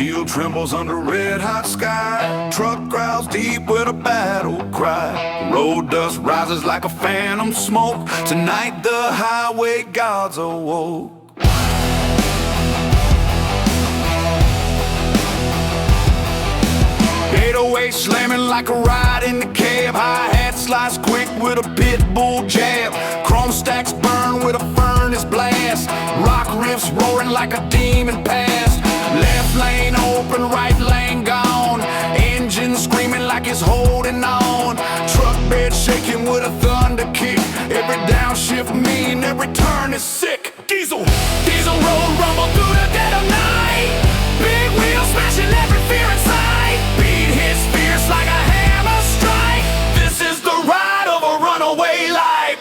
Steel trembles under red-hot sky. Truck growls deep with a battle cry. Road dust rises like a phantom smoke. Tonight the highway gods awoke. 808 slamming like a ride in the cab. Hi-hat slice quick with a pit bull jab. Chrome stacks burn with a furnace blast. Rock riffs roaring like a demon past. Left lane open, right lane gone. Engine screaming like it's holding on. Truck bed shaking with a thunder kick. Every downshift mean, every turn is sick. Diesel road rumble through the dead of night. Big wheels smashing every fear inside. Beat hits fierce like a hammer strike. This is the ride of a runaway life.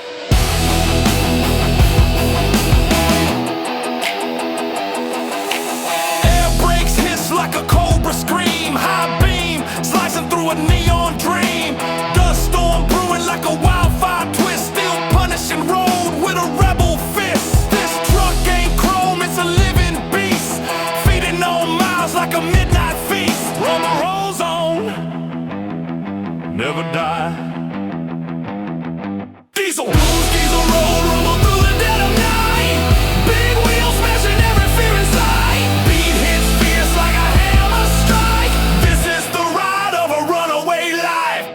Air brakes hiss like a cobra scream. High beam slicing through a neon dream. Dust storm brewing like a wildfire twist. Still punishing road with a rebel fist. This truck ain't chrome, it's a living beast. Feeding on miles like a midnight feast. Roll zone, never die. Diesel road rumble through the dead of night. Big wheels smashing every fear inside. Beat hits fierce like a hammer strike. This is the ride of a runaway life.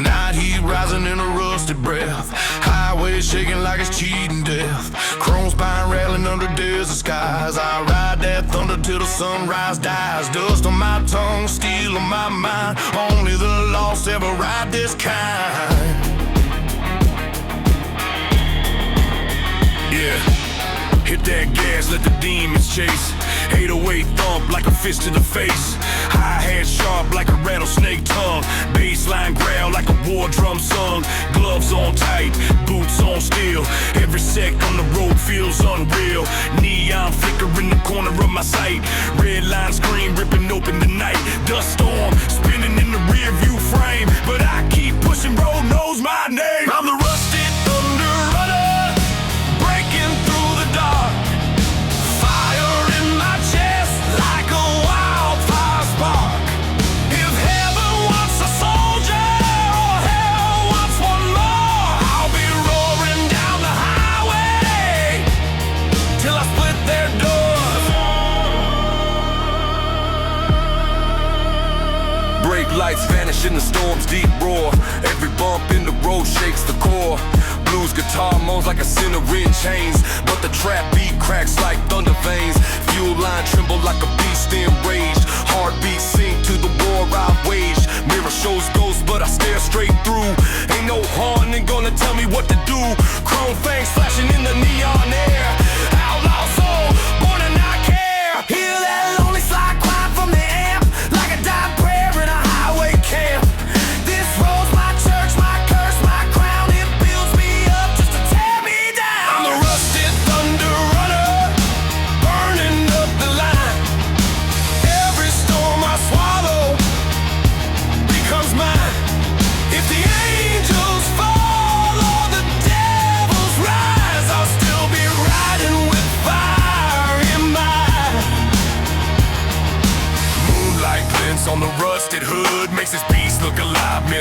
Night heat rising in a rusted breath. Highway shaking like it's cheating death. Chrome spine rattling under desert skies. I ride that thunder till the sunrise dies. Dust on my tongue, steel on my mind. Only the lost ever ride this kind. Yeah, hit that gas, let the demons chase. 808 thump like a fist to the face. Hi-hat sharp like a rattlesnake tongue. Bassline growl like a war drum sung. Gloves on tight, boots on steel. Every sec on the road feels unreal. Neon flicker in the corner of my sight. Red line screen ripping open the night. Dust storm spinning in the rear view frame. But I keep pushing, road knows my name. I'm the rusted thunder runner, breaking through the dark. Fire in my chest like a wildfire spark. If heaven wants a soldier or hell wants one more, I'll be roaring down the highway till I split their doors. Brake lights vanish in the storm's deep roar. Every bump in the road shakes the core. Blues guitar moans like a sinner in chains, but the trap beat cracks like thunder veins. Fuel line tremble like a beast enraged. Heartbeat sink to the war I've waged. Mirror shows ghosts, but I stare straight through. Ain't no haunting gonna tell me what to do. Chrome fangs flashing in the neon air. Outlaw soul, born to not care. Hear that lonely slide cry from the amp, like a died prayer in a highway camp. This road's my church, my curse, my crown. It builds me up just to tear me down. I'm the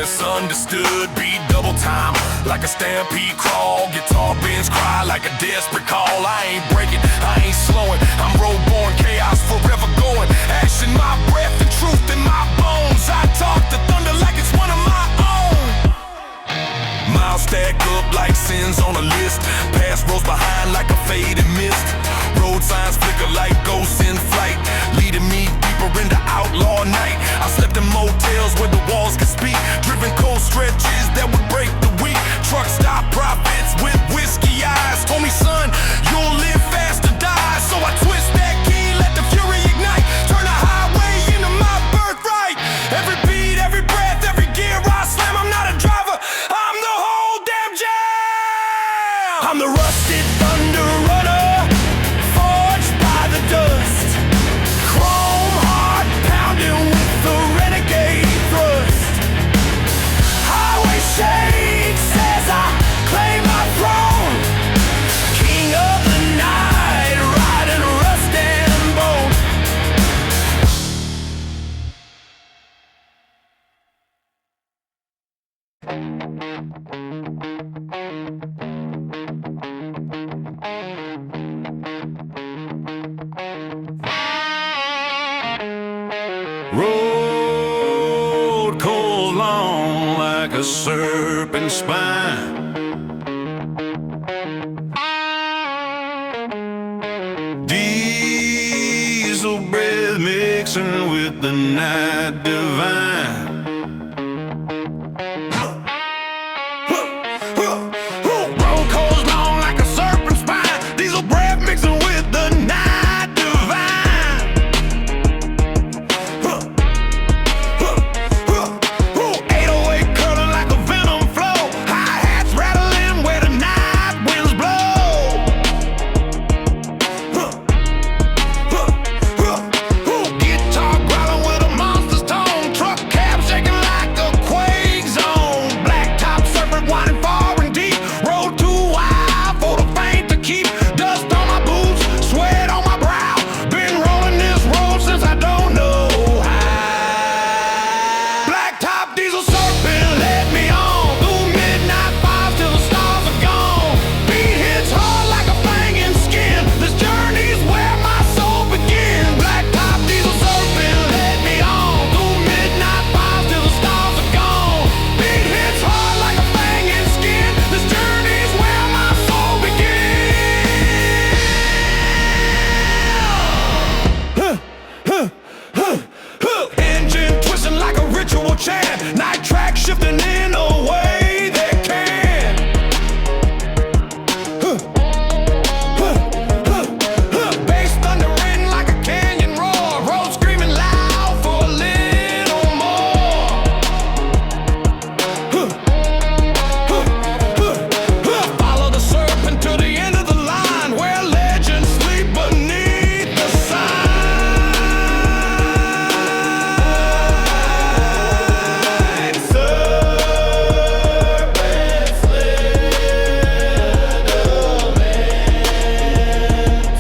misunderstood. Beat double time like a stampede crawl. Guitar bends cry like a desperate call. I ain't breaking, I ain't slowing. I'm road born, chaos forever going. Ash in my breath and truth in my bones. I talk to thunder like it's one of my own. Miles stack up like sins on a list. Past rolls behind like a faded mist. Road signs flicker like ghosts in flight, leading me deeper into outlaw night. I slept in motels where the walls could speak, driven cold stretches that would break the weak. Truck stop prophets with whiskey eyes told me, son, you'll live fast or die. So I twist that key, let the fury ignite, turn the highway into my birthright. Every beat, every breath, every gear I slam. I'm not a driver, I'm the whole damn jam. I'm the rusted thunder runner, forged by the dust. Chrome heart pounding with the renegade thrust. Highway shake says I claim my throne. King of the night, riding rust and bone. Road cold long like a serpent spine. Diesel breath mixing with the night divine. Road cold long like a serpent spine. Diesel breath mixing with the night divine. 808 curling like a venom flow. Hi-hats rattling where the night winds blow. Guitar growling with a monster's tone. Truck cab shaking like a quake zone. Blacktop serpent winding far and deep. Road too wide for the faint to keep. Dust on my boots, sweat on my brow. Been rolling this road since I don't know how. Blacktop diesel serpent led me on through midnight fires till the stars are gone. Beat hits hard like a fanging skin. This journey's where my soul begins. Blacktop diesel serpent led me on through midnight fires till the stars are gone. Beat hits hard like a fanging skin. This journey's where my soul begins. Engine twisting like a ritual chant. Night track shifting in a way that can. Bass thundering like a canyon roar. Road screaming loud for a little more. Follow the serpent to the end of the line, where legends sleep beneath the sign. Serpent slid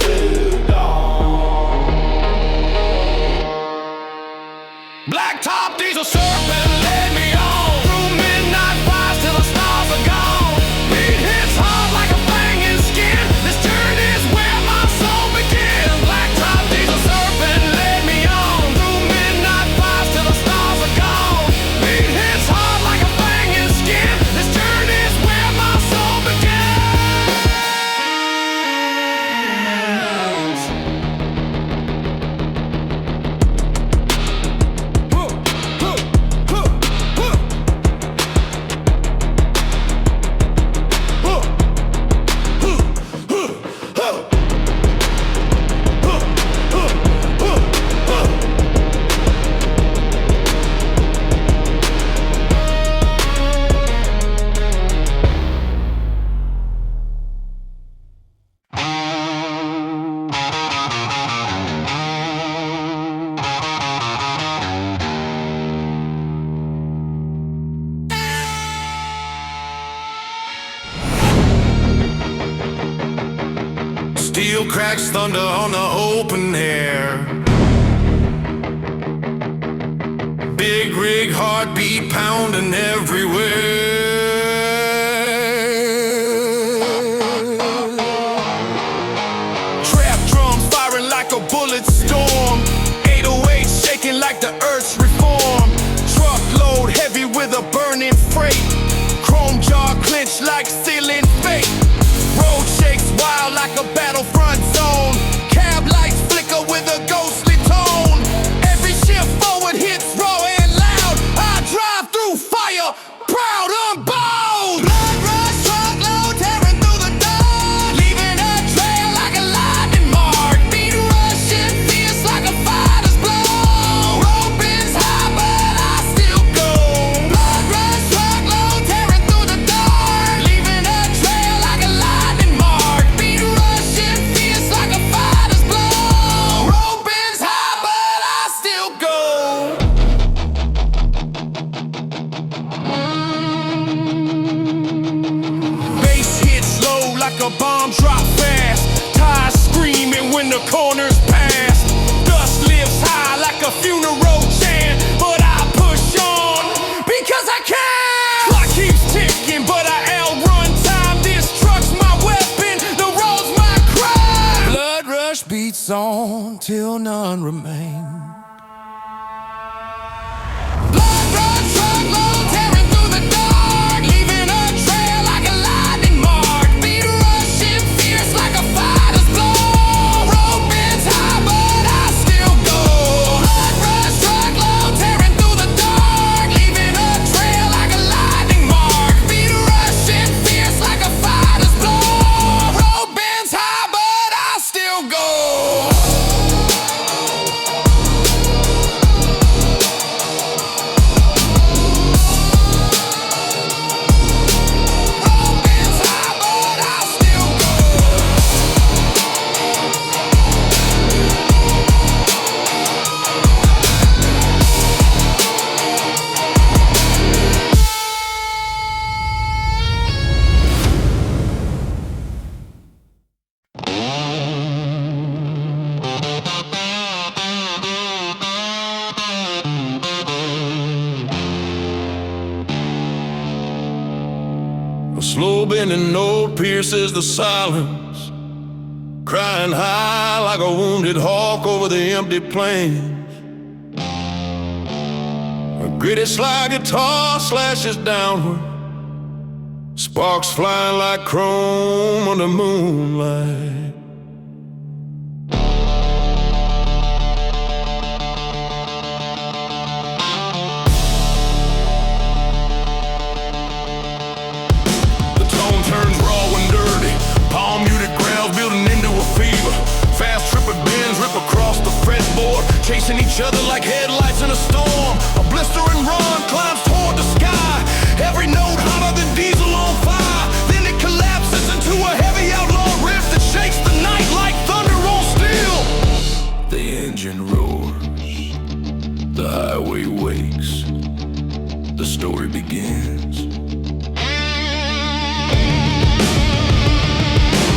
into dawn. Blacktop diesel serpent led me on through midnight fires till the stars are gone. Beat hits hard like a fanging skin. This journey's where my soul begins. Blacktop diesel serpent led me on through midnight fires till the stars are gone. Beat hits hard like a fanging skin. This journey's where my soul begins. Steel cracks thunder on the open air. Big rig, heartbeat pounding everywhere. Trap drums firing like a bullet storm. 808 shaking like the earth's reform. Truckload heavy with a burning freight. Chrome jaw clenched like ceiling fate. Road shakes wild like a battlefront zone. Cab lights flicker with a ghostly tone. Every shift forward hits raw and loud. I drive through fire, proud, unbound. Blood rush, truckload tearing through the dark, leaving a trail like a lightning mark. Beat rushing fierce like a fighter's blow. Road bends high, but I still go. Blood rush, truckload tearing through the dark, leaving a trail like a lightning mark. Beat rushing fierce like a fighter's blow. Road bends high, but I still go. Bass hits low like a bomb drop fast. Tires screaming when the corners pass. Dust lifts high like a funeral chant, but I push on because I can. Clock keeps ticking, but I outrun time. This truck's my weapon, the road's my crime. Blood rush beats on till none remain. Blood rush, truckload tearing through the dark, leaving a trail like a lightning mark. Beat rushing fierce like a fighter's blow. Road bends high, but I still go. Blood rush, truckload tearing through the dark, leaving a trail like a lightning mark. Beat rushing fierce like a fighter's blow. Road bends high, but I still go. A slow bending note pierces the silence, crying high like a wounded hawk over the empty plains. A gritty slide guitar slashes downward, sparks flying like chrome under moonlight. Turns raw and dirty, palm muted growls building into a fever. Fast tripping bends rip across the fretboard, chasing each other like headlights in a storm. A blistering run climbs toward the sky, every note hotter than diesel on fire. Then it collapses into a heavy outlaw riff that shakes the night like thunder on steel. The engine roars, the highway wakes, the story begins.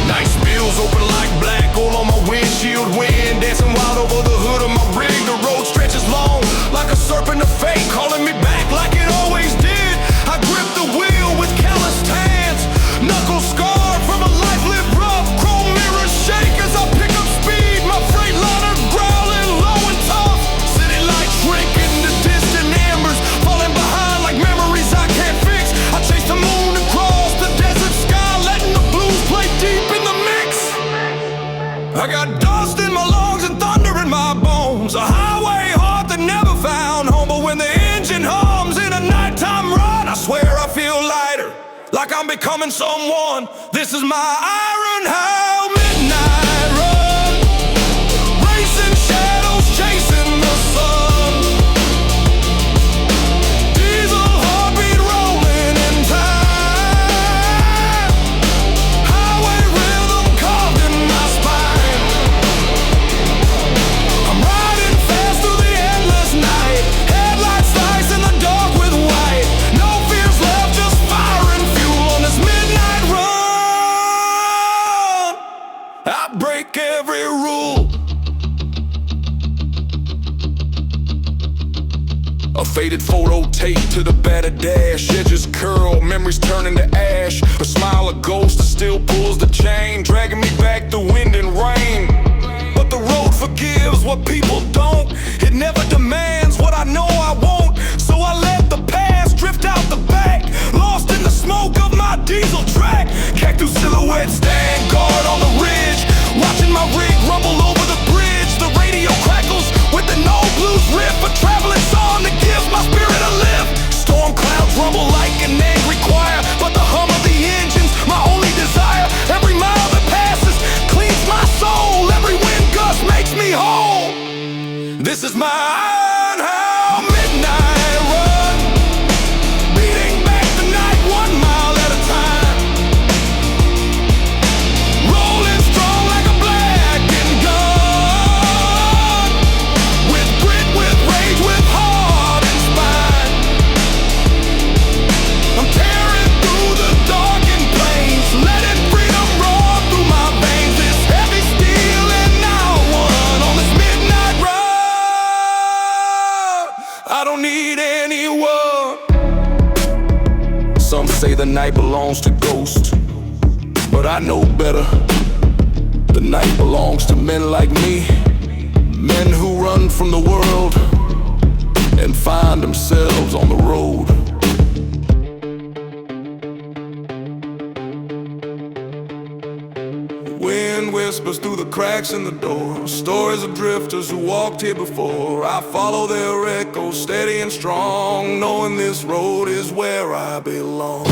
Night spills open like black oil on my windshield. Wind dancing wild over the hood of my rig. The road stretches long like a serpent of fate, calling me back like it always did. I grip the wheel with calloused hands, knuckles scarred from a life lived rough. Chrome mirrors shake as I pick up speed, my freightliner growling low and tough. City lights shrink into distant embers, falling behind like memories I can't fix. I chase the moon across the desert sky, letting the blues play deep in the mix. I got dust in my lungs and thunder in my bones, a highway heart that never found home. But when the engine hums in a nighttime run, I swear I feel lighter, like I'm becoming someone. This is my Iron Hell midnight run, racing shadows, chasing the sun. Diesel heartbeat rolling in time, highway rhythm carved in my spine. I'm riding fast through the endless night, headlights slicing the dark with white. No fears left, just fire and fuel on this midnight run. faded photo tape to the batter dash. Edges curl, memories turning to ash. A smile, a ghost that still pulls the chain, dragging me back through wind and rain. But the road forgives what people don't. It never demands what I know I won't. So I let the past drift out the back, lost in the smoke of my diesel track. Cactus silhouettes stand guard on the ridge, watching my rig rumble over the bridge. The radio crackles with the no blues riff, a traveling song that gives my spirit a lift. Storm clouds rumble like an angry choir, but the hum of the engine's my only desire. Every mile that passes cleans my soul, every wind gust makes me whole. This is my midnight run, beating back the night 1 mile at a time, rolling strong like a blackened gun, with grit, with rage, with heart and spine. I'm tearing through the darkened plains, letting freedom roar through my veins. This heavy steel and now one on this midnight run. I don't need anyone. Some say the night belongs to ghosts, but I know better. The night belongs to men like me, men who run from the world and find themselves on the road. Wind whispers through the cracks in the door, stories of drifters who walked here before. I follow their echoes steady and strong, knowing this road is where I belong.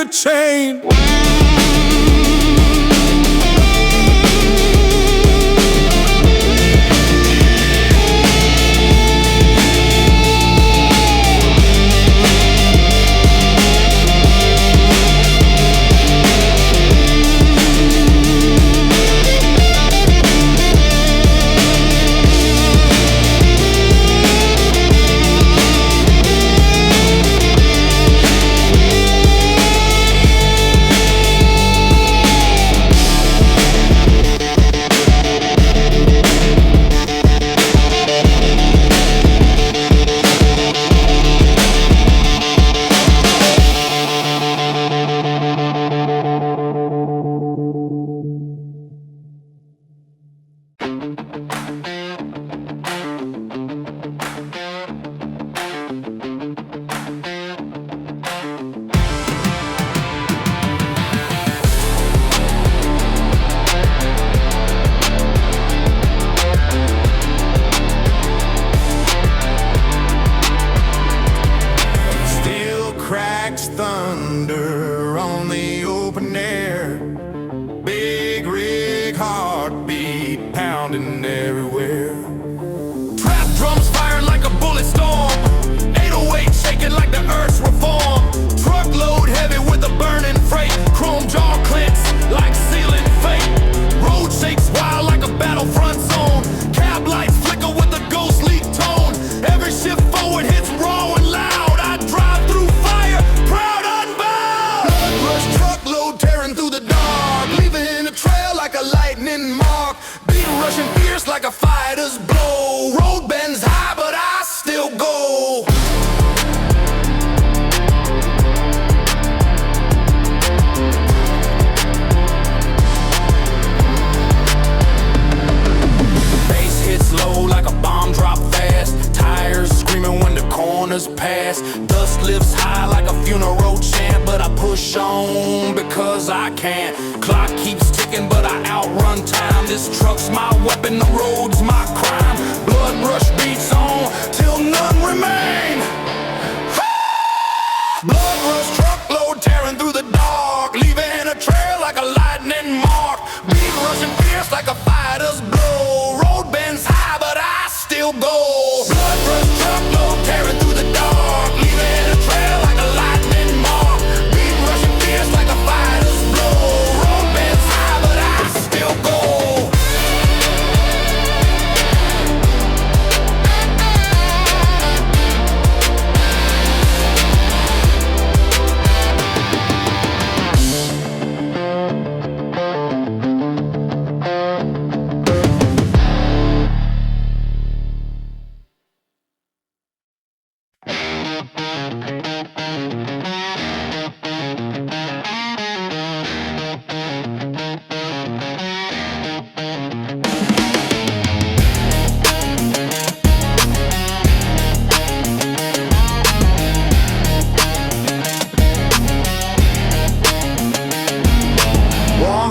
Chain. Thunder on the open air, big rig heartbeat pounding everywhere. Trap drums firing like a bullet storm, 808 shaking like the earth's reform. Truckload heavy with a burning freight, chrome jaw clicks like sealing fate. Road shakes wild like a battlefront zone, cab lights flicker with a ghostly tone. Every shift forward hits raw and loud. I drive through fire, proud unbound. Blood rush truckload tearing through the dark. Beat rushing fierce like a fighter's blow. Road bends high, but I still go. Bass hits low like a bomb drop fast. Tires screaming when the corners pass. Dust lifts high like a funeral chant, but I push on because I can. Clock keeps ticking, but I outrun time. This truck's my weapon, the road's my crime. Blood rush beats on till none remain. Blood rush truckload tearing through the dark, leaving a trail like a lightning mark. Beat rushing fierce like a fighter's blow. Road bends high, but I still go. Blood rush truckload tearing through the dark, leaving a trail like a lightning mark. Beat rushing fierce like a fighter's blow. Road bends high, but I still go.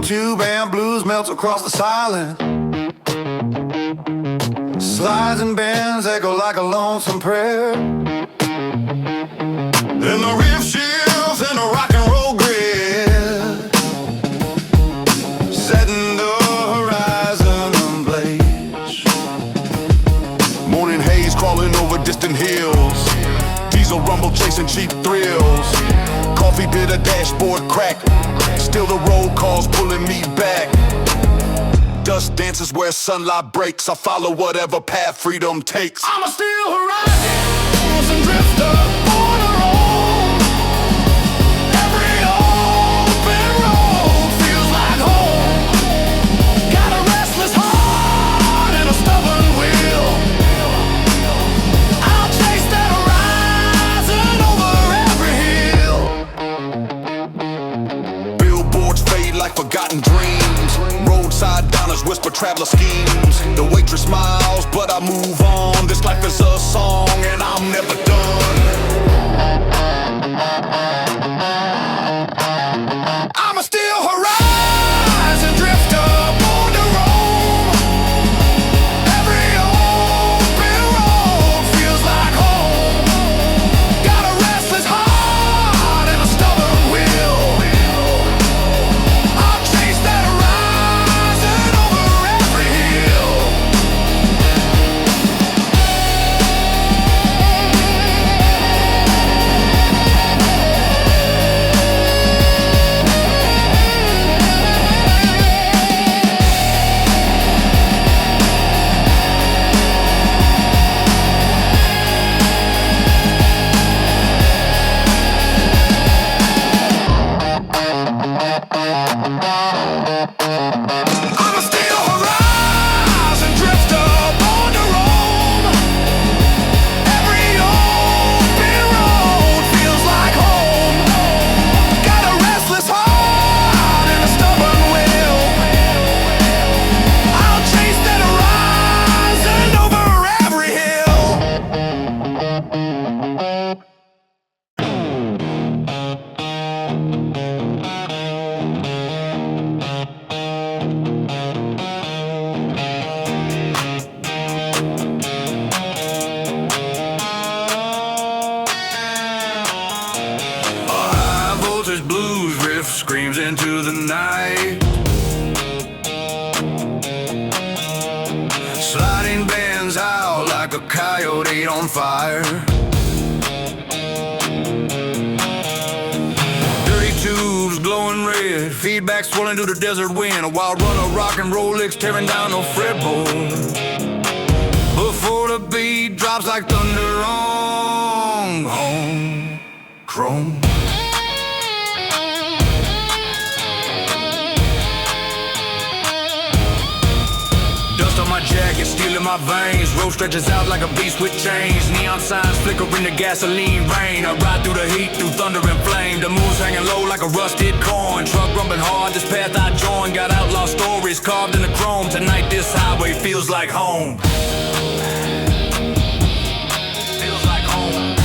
Tube and blues melts across the silence. Slides and bends echo like a lonesome prayer. Then the riff shifts in a rock and roll grid, setting the horizon ablaze. Morning haze crawling over distant hills. Diesel rumble chasing cheap thrills. Coffee bit a dashboard crack. Still the road calls pulling me back. Dust dances where sunlight breaks. I follow whatever path freedom takes. I'm a steel horizon drifter on a roll. Every open road feels like home. Got a restless heart and a stubborn will. I'll chase that horizon over every hill. Billboards fade like forgotten dreams. Roadside diners whisper traveler schemes. The waitress smiles, but I move on. This life is a song, and I'm never done. I'm a steel horizon drifter, born to roam. Every open road feels like home. Got a restless heart and a stubborn will. I'll chase that horizon over every hill. I'm a steel horizon drifter, born to roam. Every open road feels like home. Got a restless heart and a stubborn will. I'll chase that horizon over every hill. High voltage blues riff screams into the night. Sliding bands out like a coyote on fire. Dirty tubes glowing red, feedback swirling through the desert wind. A wild run of rock and roll licks tearing down no fretboard. Before the beat drops like thunder on home chrome. Frost on my jacket, steel in my veins. Road stretches out like a beast with chains. Neon signs flicker in the gasoline rain. I ride through the heat, through thunder and flame. The moon's hanging low like a rusted coin. Truck rumbling hard, this path I joined. Got outlaw stories carved in the chrome. Tonight this highway feels like home. Feels like home.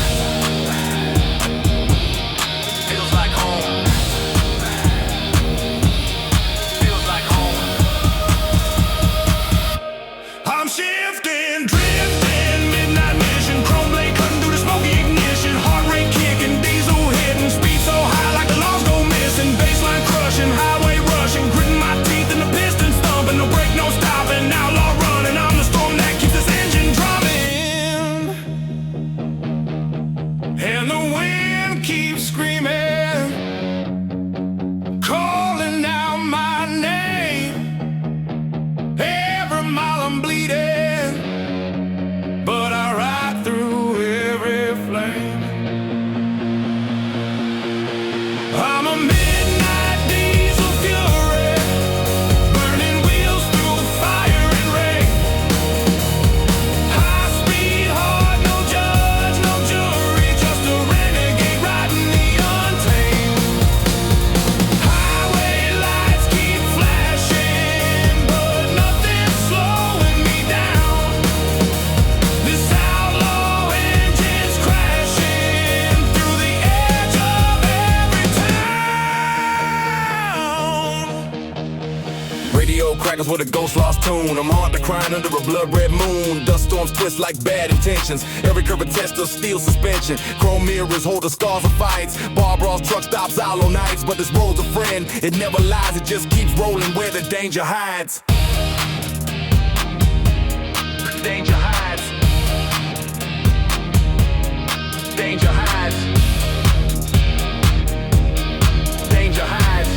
Feels like home. Feels like home. I'm shifting, drifting, midnight mission, chrome blade cutting through the smoky ignition, heart rate kicking, diesel hitting, speed so high like the laws go missing, baseline crushing, highway rushing, gritting my teeth and the pistons thumping, no break, no stopping, outlaw running, I'm the storm that keeps this engine drumming, and the wind keeps screaming, calling out my name. Every mile I'm bleeding, but I ride through every flame. I'm a midnight diesel fury, burning wheels through fire and rain. High speed, hard, no judge, no jury, just a renegade riding the untamed. Highway lights keep flashing, but nothing's slowing me down. This outlaw engine's crashing through the edge of every town. Radio crackles with a ghost lost tune. I'm hard to crying under a blood red moon. Dust storms twist like bad intentions. Every curve a test of steel suspension. Chrome mirrors hold the scars of fights. Bar brawls, truck stops, outlaw nights. But this road's a friend, it never lies. It just keeps rolling where the danger hides. Danger hides. Danger hides. Danger hides.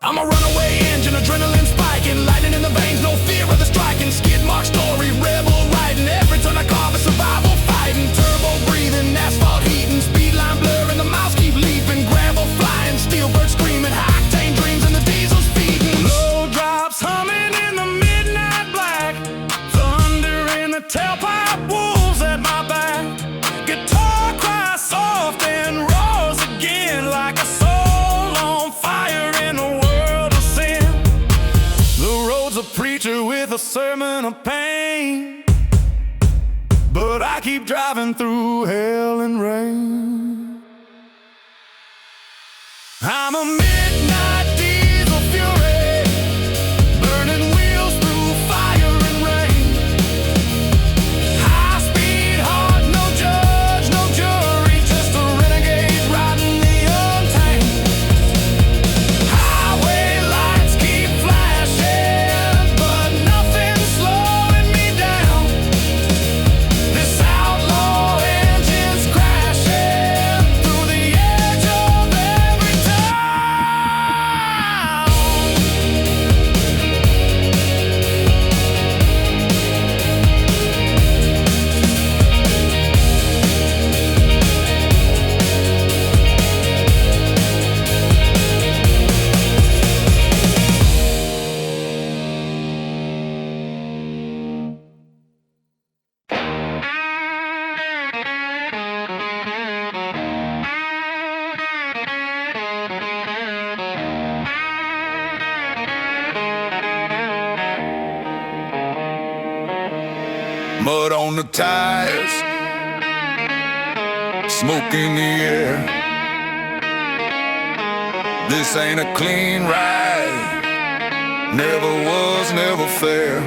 I'm a runaway engine, adrenaline spiking, lightning in the veins, no fear of the striking. Skid mark story, rebel riding, every turn I carve a survival fighting. Turbo breathing, asphalt heating, speed line blurring, the miles keep leaping. Gravel flying, steel bird screaming, high-octane dreams and the diesel's feeding. Low drops humming in the midnight black, thunder in the tailpipe, wolves at my back. Guitar cries soft and roars again like a soul on fire in a world of sin. The road's a preacher with a sermon of pain, but I keep driving through hell and rain. I'm a midnight diesel fury, burning wheels through fire and rain. High speed, hard, no judge, no jury, just a renegade riding the untamed. Highway lights keep flashing, but nothing's slowing me down. This outlaw engine's crashing through the edge of every town. Mud on the tires, smoke in the air. This ain't a clean ride, never was, never fair.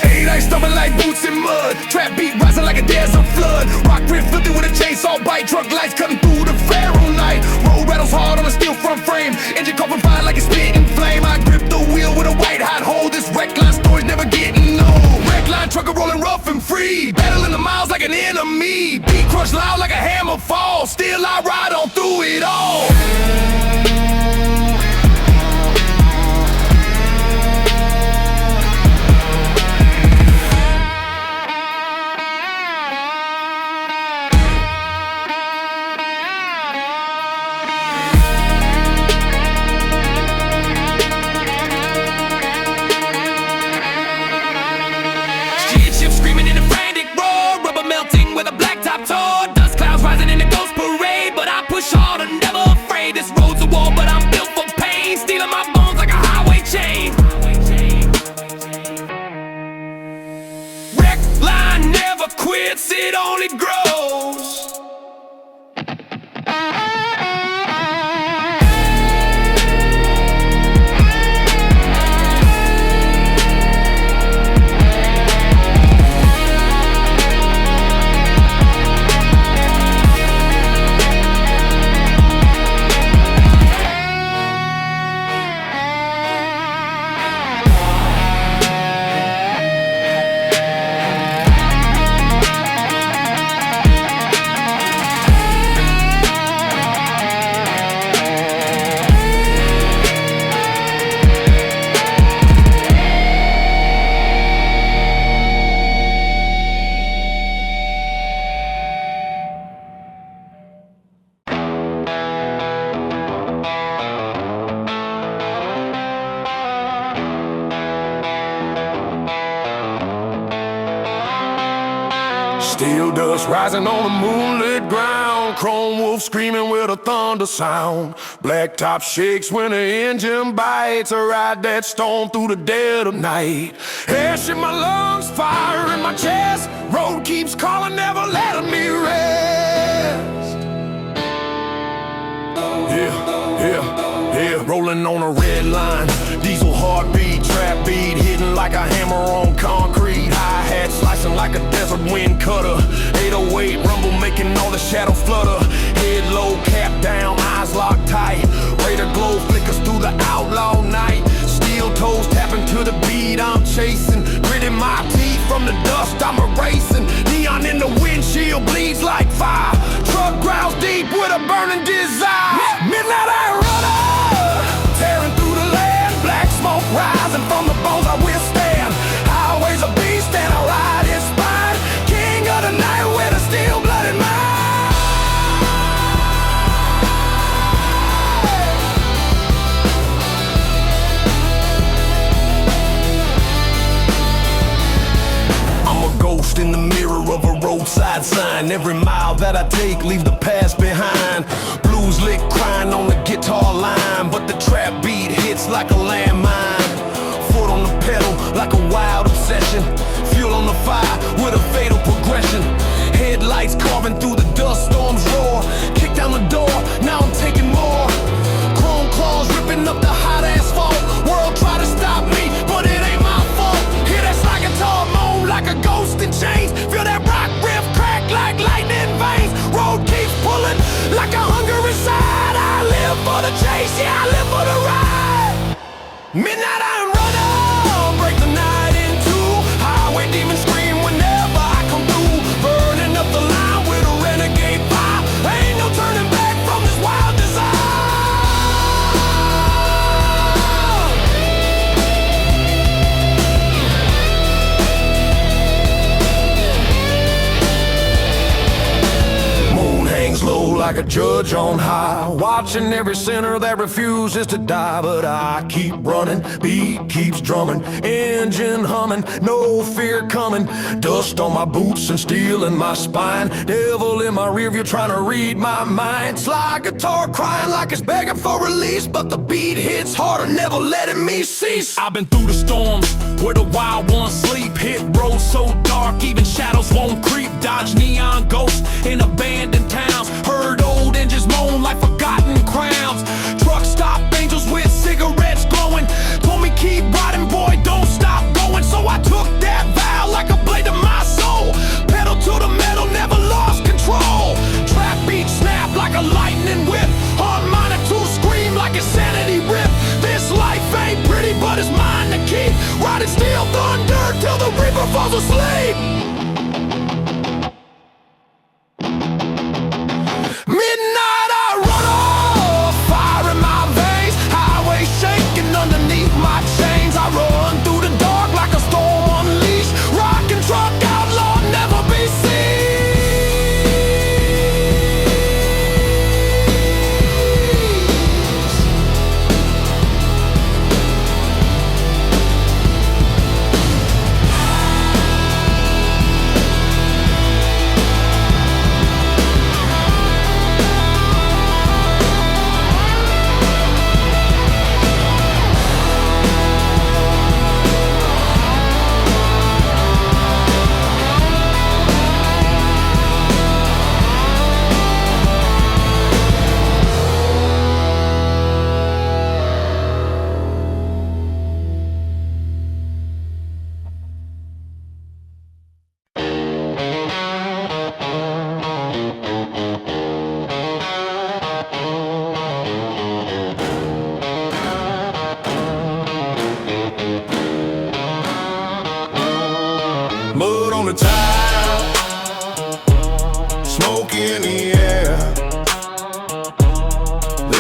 Eight ice stumbling like boots in mud, trap beat rising like a desert flood. Rock riff flipping with a chainsaw bite, truck lights cutting through the Pharaoh night. Road rattles hard on a steel front frame, engine coughing fire like it's spitting flame. I grip the wheel with a white hot hold, this wreck line story's never getting old. Wreck line trucker rolling rough and free, battling the miles like an enemy. Beat crush loud like a hammer fall, still I ride on through it all. it grows. Steel dust rising on the moonlit ground. Chrome wolf screaming with a thunder sound. Blacktop shakes when the engine bites. A ride that storm through the dead of night. Ash in my lungs, fire in my chest. Road keeps calling, never letting me rest. Yeah, rolling on a red line. Diesel heartbeat, trap beat, hitting like a hammer on concrete. Hi-hat slicing like a desert wind cutter. 808 rumble making all the shadow flutter. Head low, cap down, eyes locked tight. Radar glow flickers through the outlaw night. Steel toes tapping to the beat I'm chasing. Gritting my teeth from the dust I'm erasing. Neon in the windshield bleeds like fire. Truck growls deep with a burning desire. Midnight I runner, tearing through the land. Black smoke rising from the bones I withstand. Highway's a beast and I ride his spine. King of the night with a steel-blooded mind. In the mirror of a roadside sign. Every mile that I take leave the past behind. Blues lick crying on the guitar line, but the trap beat hits like a landmine. Foot on the pedal like a wild obsession. Fuel on the fire with a fatal progression. Headlights carving through the dust storms roar. Kick down the door, now I'm taking more. Chrome claws ripping up the hot asphalt. World try to stop me, but it ain't my fault. Hear that slide guitar moan like a ghost in chains. Feel that rock riff crack like lightning veins. Road keeps pulling like a hunger inside. I live for the chase, yeah, I live for the ride. Midnight I'm running, break the night in two. Highway demons scream whenever I come through. Burning up the line with a renegade fire. Ain't no turning back from this wild desire. Low like a judge on high, watching every sinner that refuses to die. But I keep running, beat keeps drumming, engine humming, no fear coming. Dust on my boots and steel in my spine. Devil in my rearview trying to read my mind. Slide guitar crying like it's begging for release, but the beat hits harder, never letting me cease. I've been through the storms where the wild ones sleep. Hit roads so dark even shadows won't creep. Dodge neon ghosts in abandoned towns. Heard old engines moan like forgotten crowns. Truck stop angels with cigarettes glowing. Told me keep riding, boy, don't stop going. So I took that vow like a blade to my soul. Pedal to the metal, never lost control. Trap beat snap like a lightning whip. Hard minor to scream like insanity rip. This life ain't pretty, but it's mine to keep. Riding steel thunder till the reaper falls asleep. Midnight I run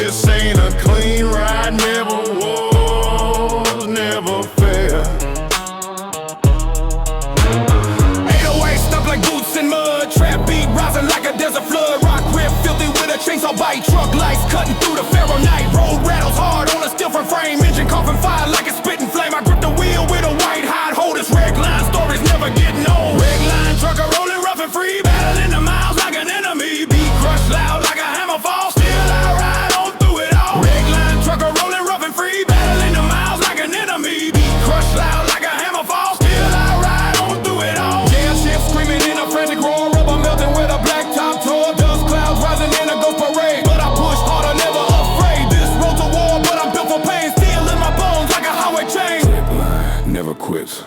This ain't a clean ride, never was, never fair. 808 stuck like boots in mud. Trap beat rising like a desert flood. Rock grip filthy with a chainsaw bite. Truck lights cutting through the Pharaoh night. Road rattles hard on a steel frame. Engine coughing fire like a spitting flame. I grip the wheel with a white hot hold. This red line stories never getting old. Red line trucker rolling rough and free. Battling the miles like an enemy. Beat crushed loud like a hammer fall. Still I ride on through it all. Red line trucker rolling rough and free. Battling the miles like an enemy. Beat crushed loud like a hammer fall. Still I ride on through it all. Jail ship screaming in a frantic roar. Rubber melting with a black top tour. Dust clouds rising in a ghost parade. But I push harder, never afraid. This road to war, but I'm built for pain. Steel in my bones like a highway chain. Never quits,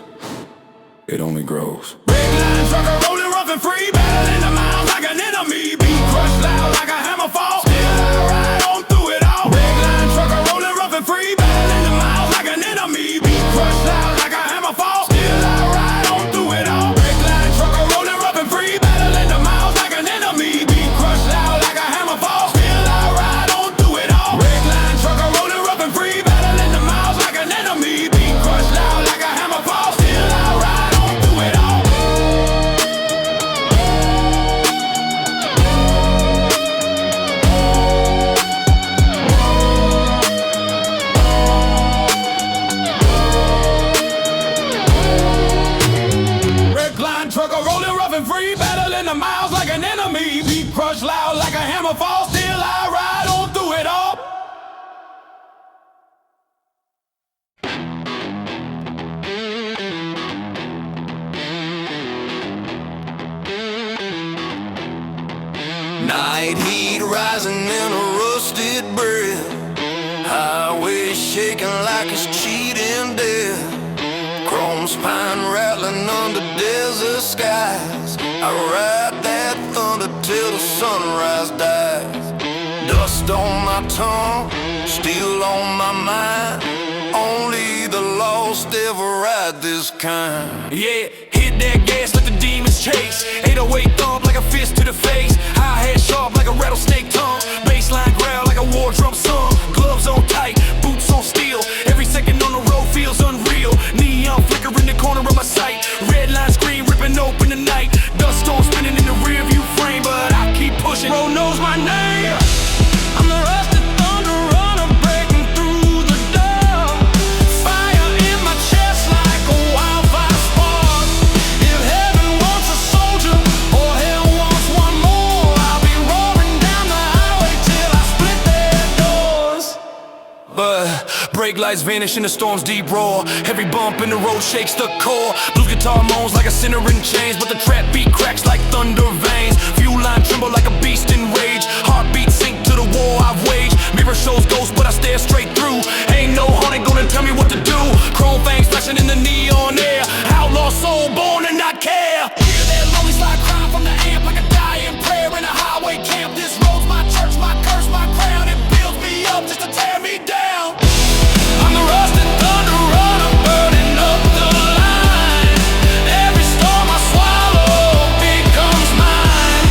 it only grows. Red line trucker rolling rough and free. Battling the miles like an enemy. Beat crushed loud like a hammer fall. Still I ride on through it all. Red line trucker rolling rough and free. Battling the miles like an enemy. Beat crushed loud like a hammer fall. Still I ride on through it all. Red line trucker rolling rough and free. Battling the miles like an enemy. Beat crushed loud like a hammer fall. Still I ride on through it all. Red line trucker rolling rough and free. Battling the miles like an enemy. Beat crushed loud like a hammer fall. Still I ride on through it all. Red line trucker rolling rough and free. Battling the miles like an enemy. Beat crushed loud like a hammer fall. Still I ride on through it all. Night heat rising in a rusted breath. Highway shaking like it's cheating death. Chrome spine rattling under desert skies. I ride that thunder till the sunrise dies. Dust on my tongue, steel on my mind. Only the lost ever ride this kind. Yeah, hit that gas, let the demons chase. 808 thump like a fist to the face. High head sharp like a rattlesnake tongue. Baseline growl like a war drum song. Gloves on tight, boots on steel. Every second on the road feels unreal. Neon flicker in the corner of my sight. Red line screen ripping open the night. Dust storm spinning in the rear view frame, but I keep pushing. Road knows my name. I'm the rusted thunder runner breaking through the door. Fire in my chest like a wildfire spark. If heaven wants a soldier or hell wants one more, I'll be roaring down the highway till I split their doors. But brake lights vanish in the storm's deep roar. Every bump in the road shakes the core. Blues guitar moans like a sinner in chains, but the trap beat cracks like thunder veins. Fuel line tremble like a beast in rage. Heartbeat sink to the war I've waged. Mirror shows ghosts, but I stare straight through. Ain't no haunting gonna tell me what to do. Chrome fangs flashing in the neon air. Outlaw soul born to not care. Hear that lonely slide crying from the amp like a dying prayer in a highway camp. This road's my church, my curse, my crown. It builds me up just to tear me down. I'm the rusted thunder runner burning up the line. Every storm I swallow becomes mine.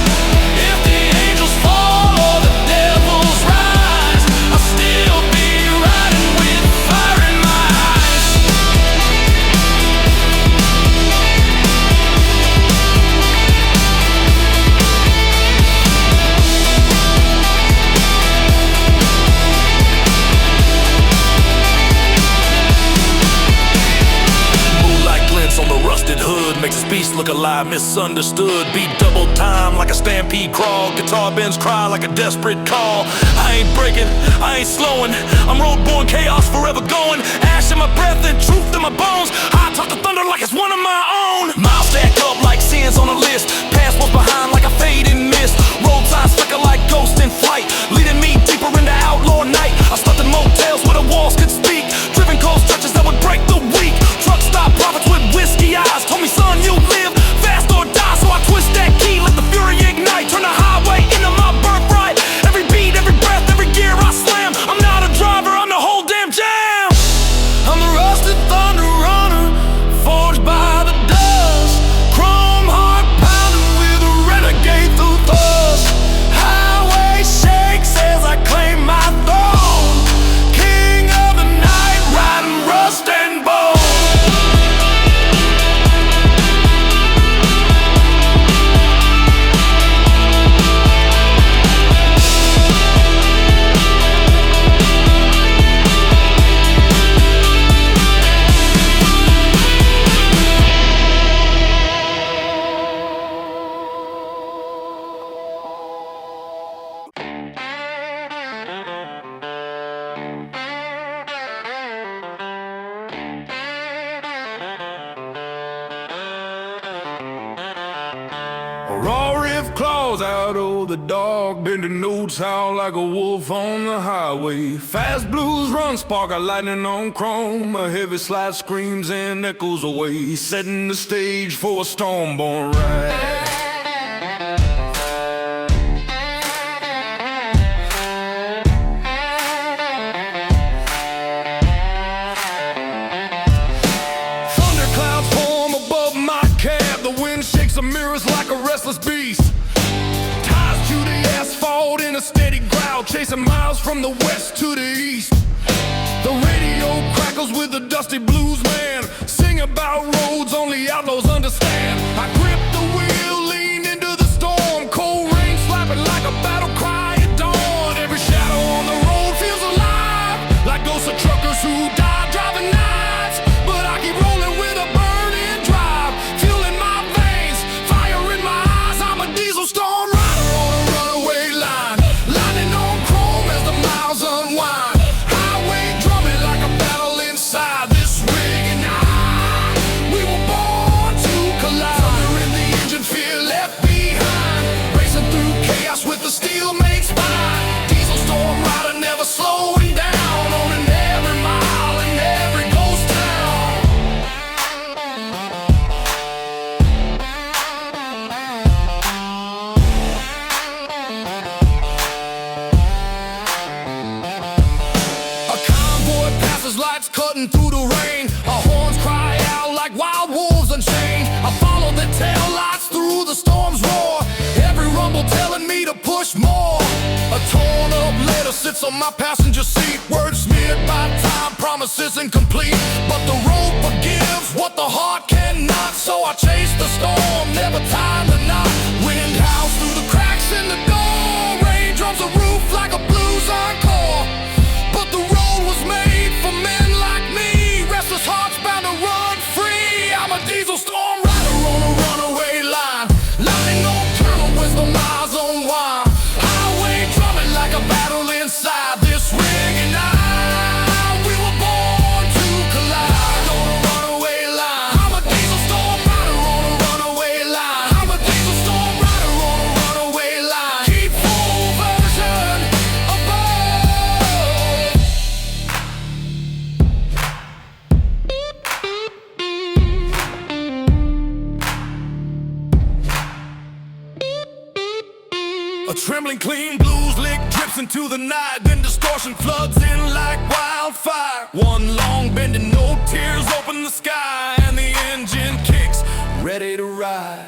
If the angels fall or the devils rise, I'll still be riding with fire in my eyes. Moonlight glints on the rusted hood, makes this beast look alive, misunderstood. Beat double time like a stampede crawl. Guitar bends cry like a desperate call. I ain't breaking, I ain't slowing. I'm road-born chaos, forever going. Ash in my breath and truth in my bones. I talk to thunder like it's one of my own. Miles stack up like sins on a list. Past what's behind like a fading mist. Road signs flicker like ghosts in flight, leading me deeper into outlaw night. I slept in motels where the walls could speak. Driven cold stretches that would break the weak. Truck stop prophets with whiskey eyes told me, son, you live fast or die. So I twist that key, let the fury ignite. Turn the highway into my birthright. Every beat, every breath, every gear I slam. I'm not a driver, I'm the whole damn jam. I'm the rusted thunder runner, forged by the dust. Chrome heart pounding with a renegade through thrust. Highway shakes crawls out of the dark, bending notes howl like a wolf on the highway. Fast blues run, spark a lightning on chrome. A heavy slide screams and echoes away, setting the stage for a storm-born ride. Some mirrors like a restless beast, ties to the asphalt in a steady growl, chasing miles from the west to the east. The radio crackles with the dusty blues man, sing about roads only outlaws understand. I grip the wheel, lean into the storm, cold rain slapping like a battle cry at dawn. Every shadow on the road feels alive, like ghosts of truckers who died driving nights. But I keep rolling with a burning drive, fueling my veins, fire in my eyes. I'm a diesel storm rider on a runaway line, lightning on chrome as the miles unwind. Highway drumming like a battle inside this rig, and we were born to collide. Thunder in the engine, fear left behind, racing through chaos with the steel made spine. Diesel storm rider, never slowing down, owning every mile and every ghost town. A convoy passes, lights cutting through the rain. Our horns cry out like wild wolves unchained. I follow the tail lights through the storm's roar, every rumble telling me to push more. A torn up letter sits on my passenger seat, words smeared by time, promises incomplete. But the road forgives what the heart cannot, so I chase the storm, never tie the knot. Wind howls through the cracks in the door, rain drums the roof like a blues encore. But the road was made for men like me, restless hearts bound to run free. I'm a diesel storm rider on a runaway line, lightning nocturnal as the miles unwind. Highway drumming like a battle inside this rig, and we were born to collide on a runaway line. I'm a diesel storm rider on a runaway line. I'm a diesel storm rider on a runaway line. Keep full version above. A trembling clean blues lick drips into the night, then distortion floods in like wildfire. One long bending note, tears open the sky, and the engine kicks, ready to ride.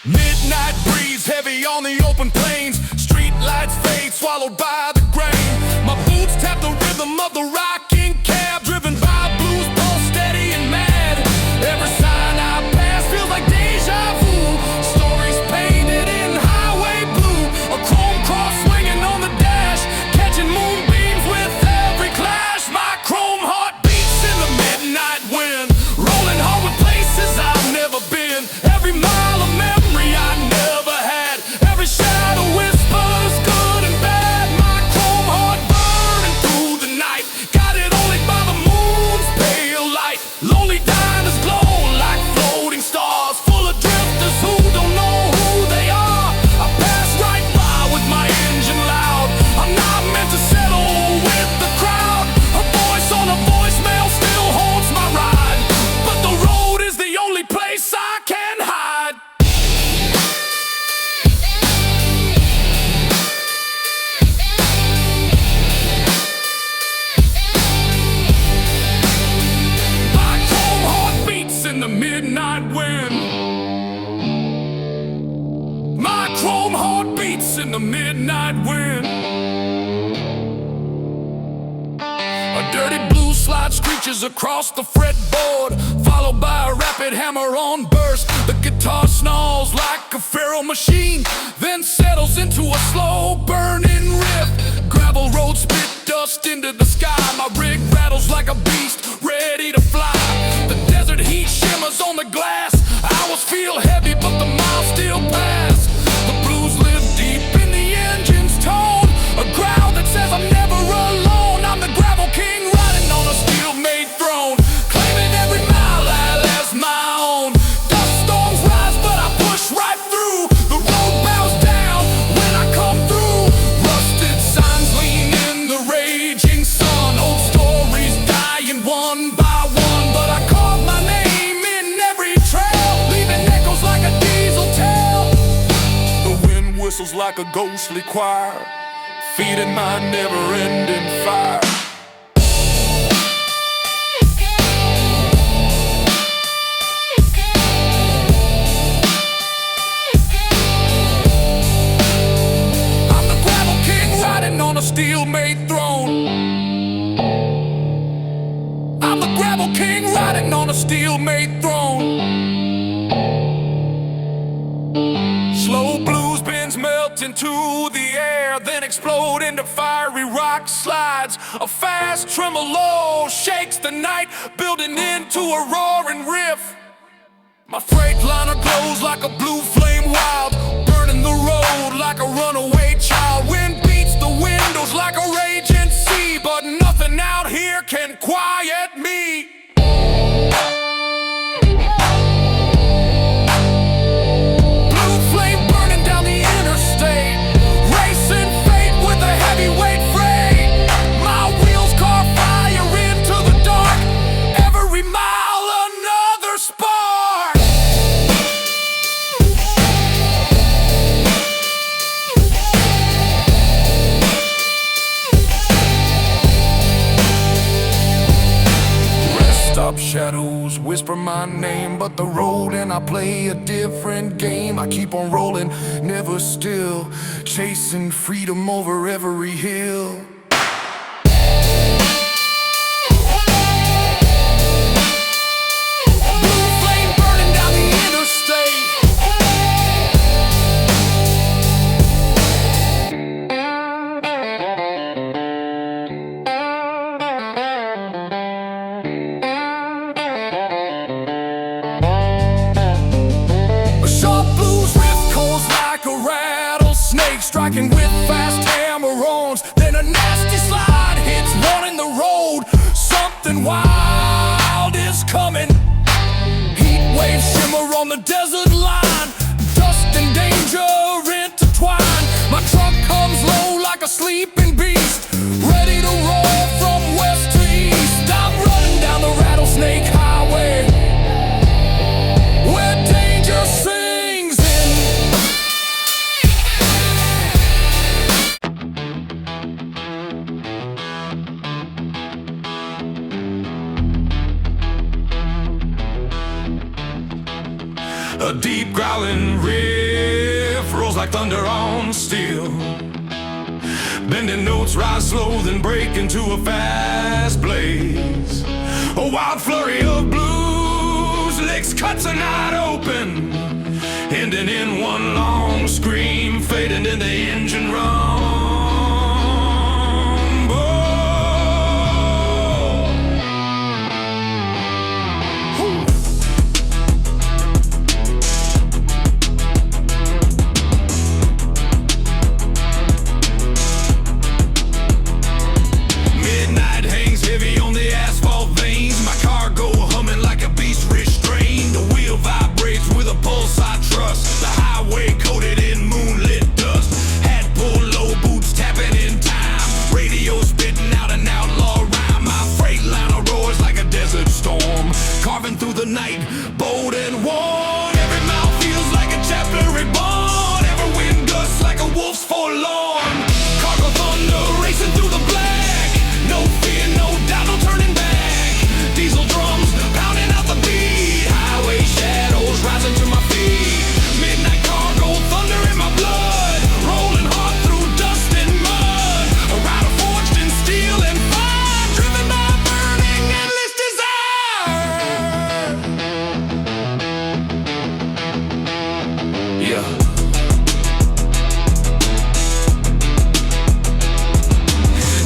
Midnight breeze heavy on the open plains, street lights fade, swallowed by the grain. My boots tap the rhythm of the rocking cab, driven by blues, pulse steady and mad. Every sign I pass feels like deja vu, stories painted in highway blue. A chrome cross swinging on the dash, catching moonbeams with every clash. My chrome heart beats in the midnight wind, rolling hard with places I've never been. Every mile of memory I never had, every shadow whispers good and bad. My chrome heart burning through the night, guided only by the moon's pale light. Lonely diners glow like floating stars, full of drifters who don't know who they are. I pass right by with my engine loud, I'm not meant to settle with the crowd. A voice on a voicemail still haunts my ride, but the road is the only place I can hide. My chrome heart beats in the midnight wind. My chrome heart beats in the midnight wind. A dirty blue slide screeches across the fretboard, followed by a rapid hammer-on burst. The guitar snarls like a feral machine, then settles into a slow burning riff. Gravel roads spit dust into the sky, my rig rattles like a beast ready to fly. The desert heat shimmers on the glass, hours feel heavy but the miles still pass. The blues live deep in the engine's tone, a growl that says I'm never alone. I'm the gravel king riding on a steel-made throne, claiming every mile as my own. Dust storms rise but I push right through, the road bows like a ghostly choir, feeding my never-ending fire. I'm the gravel king riding on a steel-made throne. I'm the gravel king riding on a steel-made throne. Slow blues bends melt into the air, then explode into fiery rock slides. A fast tremolo shakes the night, building into a roaring riff. My Freightliner glows like a blue flame wild, burning the road like a runaway child. Wind beats the windows like a raging sea, but nothing out here can quiet me. Shadows whisper my name, but the road and I play a different game. I keep on rolling, never still, chasing freedom over every hill. Blue flame burning down the interstate. Striking with fast hammer-ons, then a nasty slide hits one in the road. Something wild is coming. Heat waves shimmer on the desert line, dust and danger intertwine. My truck comes low like a sleeping beast, ready to roll from west to east. I'm running down the rattlesnake highway, where danger sings in. A deep growling riff rolls like thunder on steel. Bending notes rise slow, then break into a fast blaze. A wild flurry of blues licks cuts a night open, ending in one long scream, fading in the engine rumble. Through the night, bold and worn. Every mouth feels like a chapter reborn. Every wind gusts like a wolf's forlorn. Cargo thunder racing through the black. No fear, no doubt, no turning back. Diesel drums pounding out the beat. Highway shadows rising to my feet. Midnight cargo thunder in my blood. Rolling hard through dust and mud. A rider forged in steel and fire, driven by burning endless desire.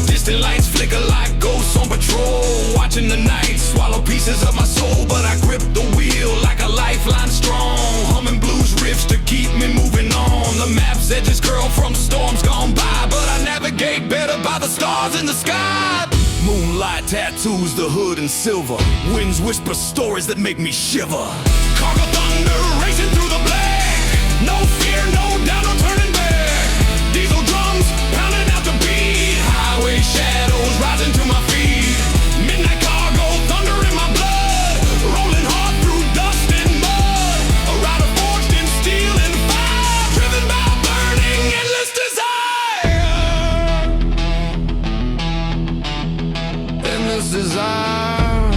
Distant lights flicker like ghosts on patrol, watching the night swallow pieces of my soul. But I grip the wheel like a lifeline strong, humming blues riffs to keep me moving on. The map's edges curl from storms gone by, but I navigate better by the stars in the sky. Moonlight tattoos the hood in silver. Winds whisper stories that make me shiver. Cargo thunder racing through the black. No fear, no doubt, no turning back. Diesel drums pounding out the beat. Highway shadows rising to my feet. Midnight cargo thunder in my blood. Rolling hard through dust and mud. A rider forged in steel and fire, driven by burning endless desire.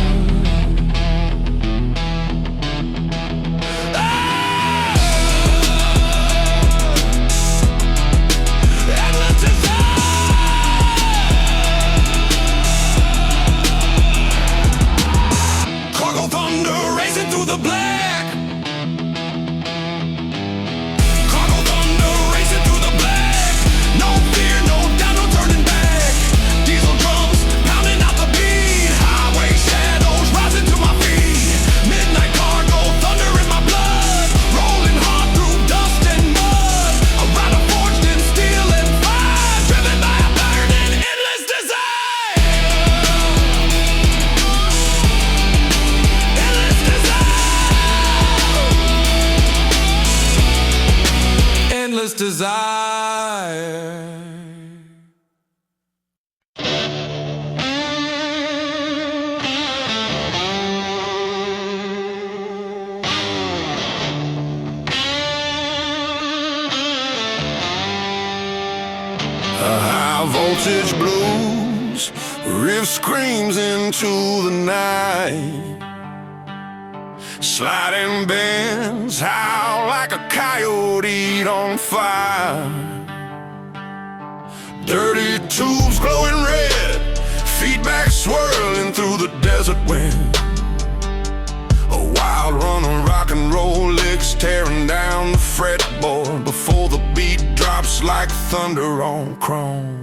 Cargo thunder racing through the black. Cargo thunder racing through the black. No fear, no doubt, no turning back. Diesel drums pounding out the beat. Highway shadows rising to my feet. Midnight cargo thunder in my blood. Rolling hard through dust and mud. A rider forged in steel and fire. Driven by a burning endless desire. Endless desire. High voltage blues, riff screams into the night. Sliding bends howl like a coyote on fire. Dirty tubes glowing red, feedback swirling through the desert wind. A wild run of rock and roll licks tearing down the fretboard before the beat drops like thunder on chrome.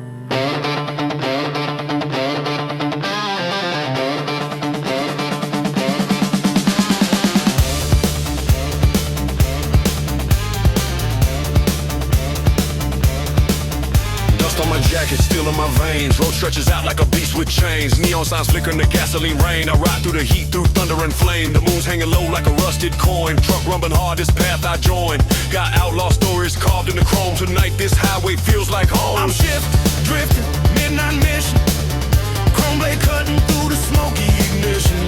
On my jacket, steel in my veins. Road stretches out like a beast with chains. Neon signs flicker in the gasoline rain. I ride through the heat, through thunder and flame. The moon's hanging low like a rusted coin. Truck rumbling hard, this path I join. Got outlaw stories carved in the chrome. Tonight this highway feels like home. I'm shifting, drifting, midnight mission. Chrome blade cutting through the smoky ignition.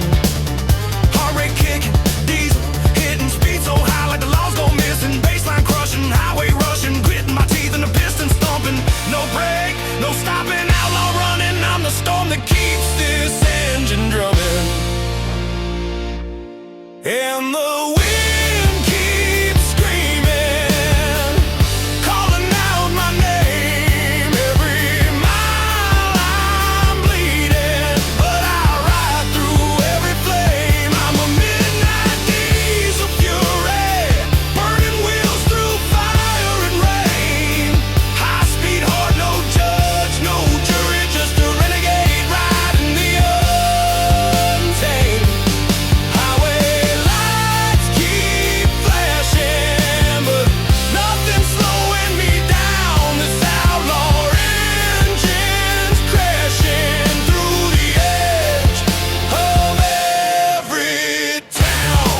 Heart rate kicking, diesel hitting, speed so high like the laws go missing. Baseline crushing, highway rushing, gritting my teeth and the piston stomping. No break, no stopping, outlaw running. I'm the storm that keeps this engine drumming. And the wind keeps screaming, calling out my name. Every mile I'm bleeding, but I ride through every flame. I'm a midnight diesel fury, burning wheels through fire and rain. High speed, hard, no judge, no jury, just a renegade riding the untamed. Highway lights keep flashing, but nothing's slowing me down. This outlaw engine's crashing through the edge of every town.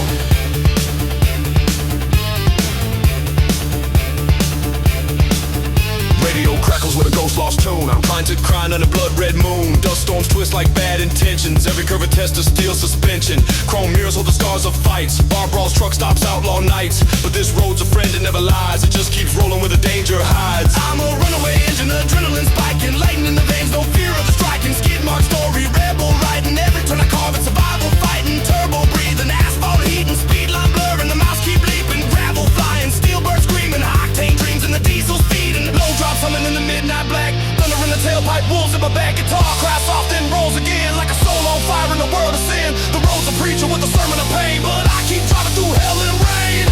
Radio crackles with a ghost lost tune. I'm trying to crying under blood red moon. Dust storms twist like bad intentions. Every curve a test of steel suspension. Chrome mirrors hold the scars of fights. Bar brawls, truck stops, outlaw nights. But this road's a friend that never lies. It just keeps rolling where the danger hides. I'm a runaway engine, adrenaline spiking, lightning in the veins, no fear of the striking. Skid mark story, rebel riding. Every turn I carve, it's survival fighting. Turbo breathing, asphalt heating, speed line blurring. The mouse keep leaping, gravel flying, steel bird screaming, high-octane dreams and the diesel speeding. Low drops humming in the midnight black, thunder in the tailpipe, wolves in my back. Guitar cries soft then rolls again like a soul on fire in a world of sin. The road's a preacher with a sermon of pain, but I keep driving through hell and rain.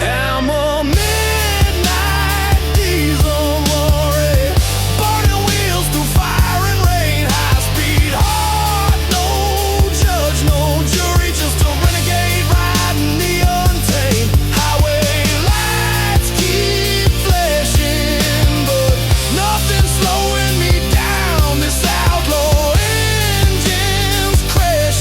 I'm a midnight diesel lorry, burning wheels through fire and rain. High speed, hard, no judge, no jury, just a renegade riding the untamed. Highway lights keep flashing, but nothing's slowing me down. This outlaw engine's crashing.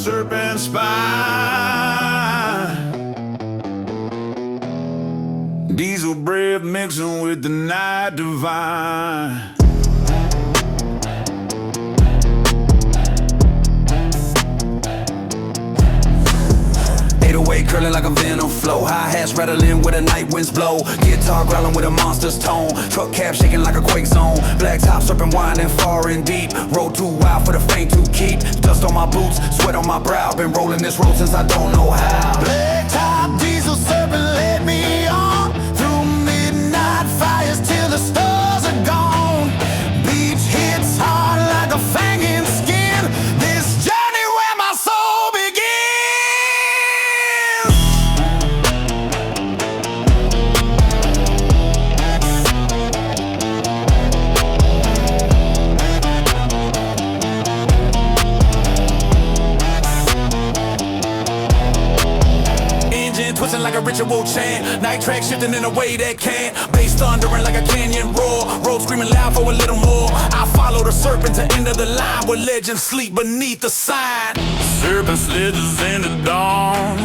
serpent spine. Diesel breath mixing with the night divine. 808 curling like a venom flow. Hi-hats rattling where the night winds blow. Guitar growling with a monster's tone. Truck cab shaking like a quake zone. Black top serpent winding far and deep. Road too wild for the faint to keep. Dust on my boots, sweat on my brow. Been rolling this road since I don't know how. Black top diesel serpent led me on through midnight fires till the stars are gone. Beach hits hard like a fanging skin. This journey where my soul begins. Twisting like a ritual chant. Night track shifting in a way that can. Bass thundering like a canyon roar. Road screaming loud for a little more. I follow the serpent to end of the line where legends sleep beneath the sign. Serpent slithers in the dawn.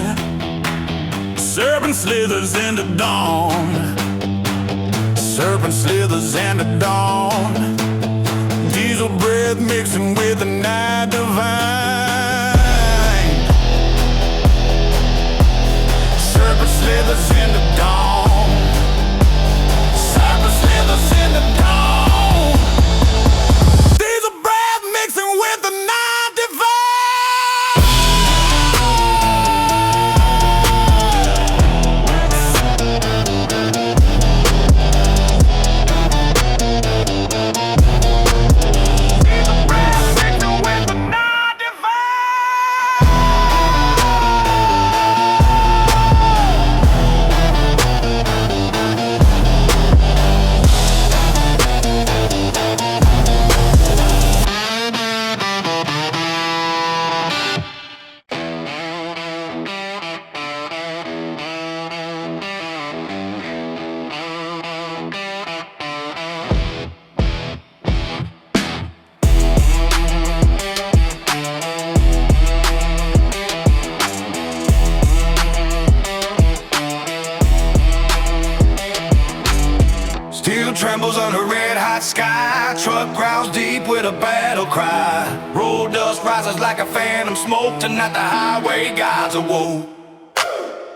Serpent slithers in the dawn. Serpent slithers in the dawn. Diesel breath mixing with the night divine. Serpent slithers in the dawn. Serpent slithers in the dawn. Diesel breath mixing with the night divine. Steel trembles under red hot sky. Truck growls deep with a battle cry. Road dust rises like a phantom smoke. Tonight the highway gods awoke.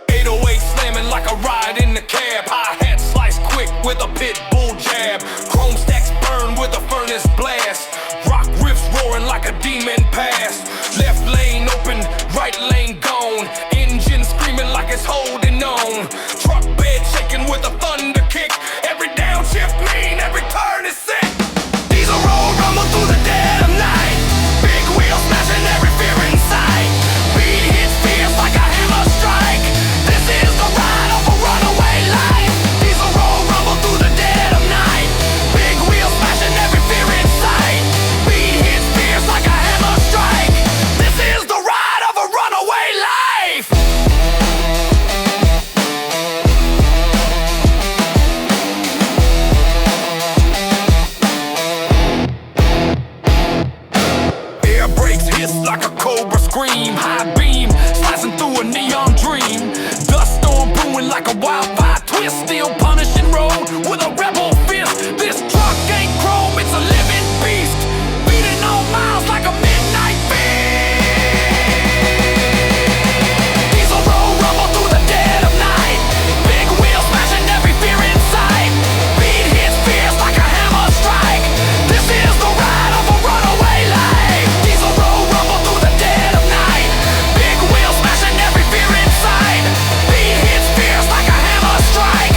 808 slamming like a ride in the cab. Hi-hat slice quick with a pit bull jab. Chrome stacks burn with a furnace blast. Rock riffs roaring like a demon past. Left lane open, right lane gone. Engine screaming like it's holding on. Truck bed shaking with a thunder kick. Every downshift mean, every turn is sick. Diesel road rumble through the dead of night. Big wheels smashing every fear in sight. Beat hits fierce like a hammer strike. This is the ride of a runaway life. Diesel road rumble through the dead of night. Big wheels smashing every fear in sight. Beat hits fierce like a hammer strike. This is the ride of a runaway life. Air brakes hiss like a cobra scream. High beam slicing through a neon dream. Dust storm brewing like a wildfire twist. Still punishing road with a rebel fist. This truck ain't chrome, it's a living beast. Beating on miles like a midnight feast. Diesel road rumble through the dead of night. Big wheels smashing every fear in sight. Beat hits fierce like a hammer strike. This is the ride of a runaway life. Diesel road rumble through the dead of night. Big wheels smashing every fear in sight. Beat hits fierce like a hammer strike.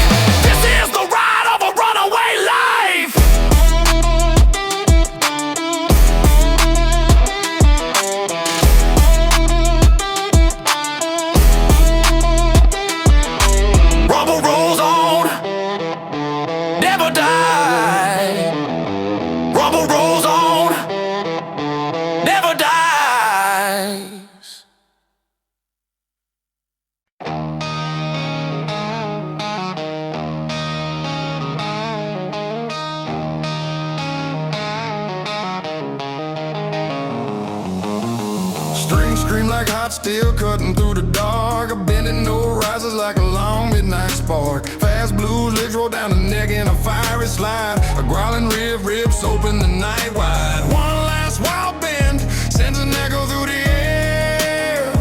still cutting through the dark. A bending no rises like a long midnight spark. Fast blues, legs roll down the neck in a fiery slide. A growling riffs open the night wide. One last wild bend sends an echo through the air.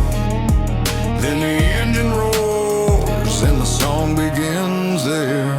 Then the engine roars and the song begins there.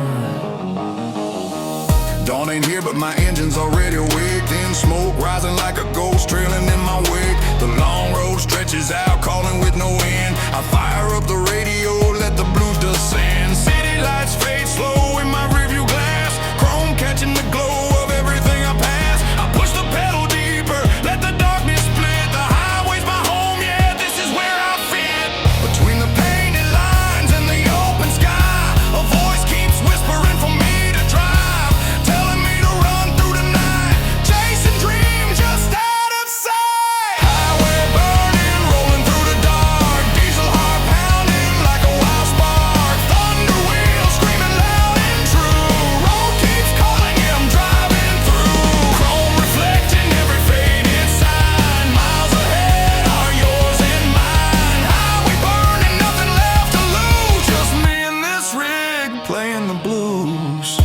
Dawn ain't here, but my engine's already awake. Then smoke rising like a ghost trailing in my wake. The long road stretches out, calling with no end. I fire up the radio, let the blues descend. City lights fade slow in my rearview glass. Chrome catching the glow of everything I pass. I push the pedal deeper, let the darkness split. The highway's my home, yeah, this is where I fit. Between the painted lines and the open sky, a voice keeps whispering for me to drive, telling me to run through the night, chasing dreams just out of sight. Highway burning, rolling through the dark, diesel heart pounding like a wild spark. Thunder wheels screaming loud and true, road keeps calling, yeah, I'm driving through. Chrome reflecting every faded sign, miles ahead are yours and mine. Highway burning, nothing left to lose, just me and this rig playing the blues.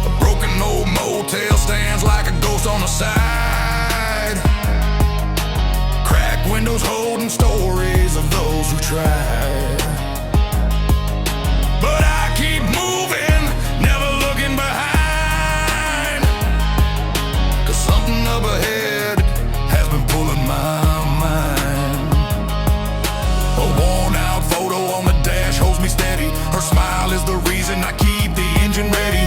A broken old motel stands like a ghost on the side. Cracked windows holding stories of those who tried. But I keep moving, never looking behind. 'Cause something up ahead has been pulling my mind. A worn out photo on the dash holds me steady. Her smile is the reason I keep the engine ready.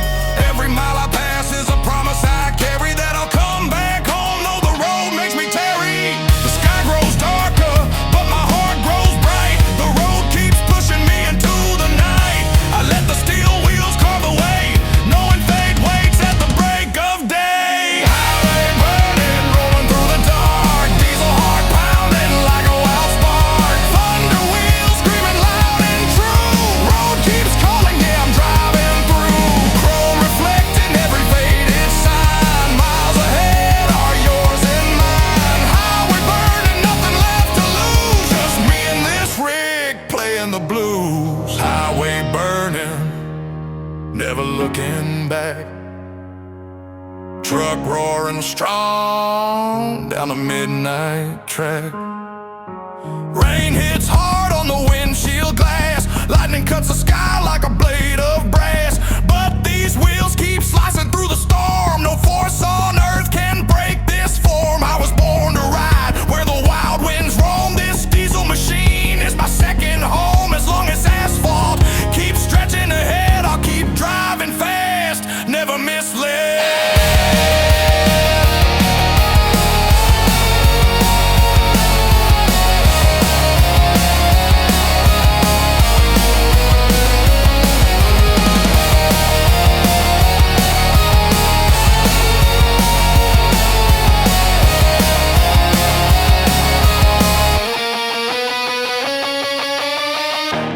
Every mile I pass is a promise I carry, that I'll come back home, though the road makes me tarry. The sky grows darker, but my heart grows bright. The road keeps pushing me into the night. I let the steel wheels carve the way, knowing fate waits at the break of day. Highway burning, rolling through the dark, diesel heart pounding like a wild spark. Thunder wheels screaming loud and true, road keeps calling, yeah, I'm driving through. Chrome reflecting every faded sign, miles ahead are yours and mine. Highway burning, nothing left to lose, just me and this rig playing the blues. Highway burning, never looking back. Truck roaring strong down the midnight track. Rain hits hard on the windshield glass, lightning cuts the sky like a blade of brass. But these wheels keep slicing through the storm, no force on earth can break this form. I was born to ride where the wild winds roam. This diesel machine is my second home. As long as asphalt keeps stretching ahead, I'll keep driving fast, never misled.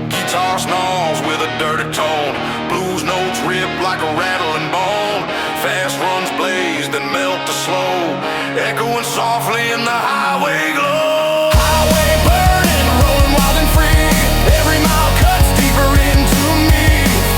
Guitar snarls with a dirty tone, blues notes rip like a rattling bone. Fast runs blaze, then melt to slow, echoing softly in the highway glow. Highway burning, rolling wild and free, every mile cuts deeper into me.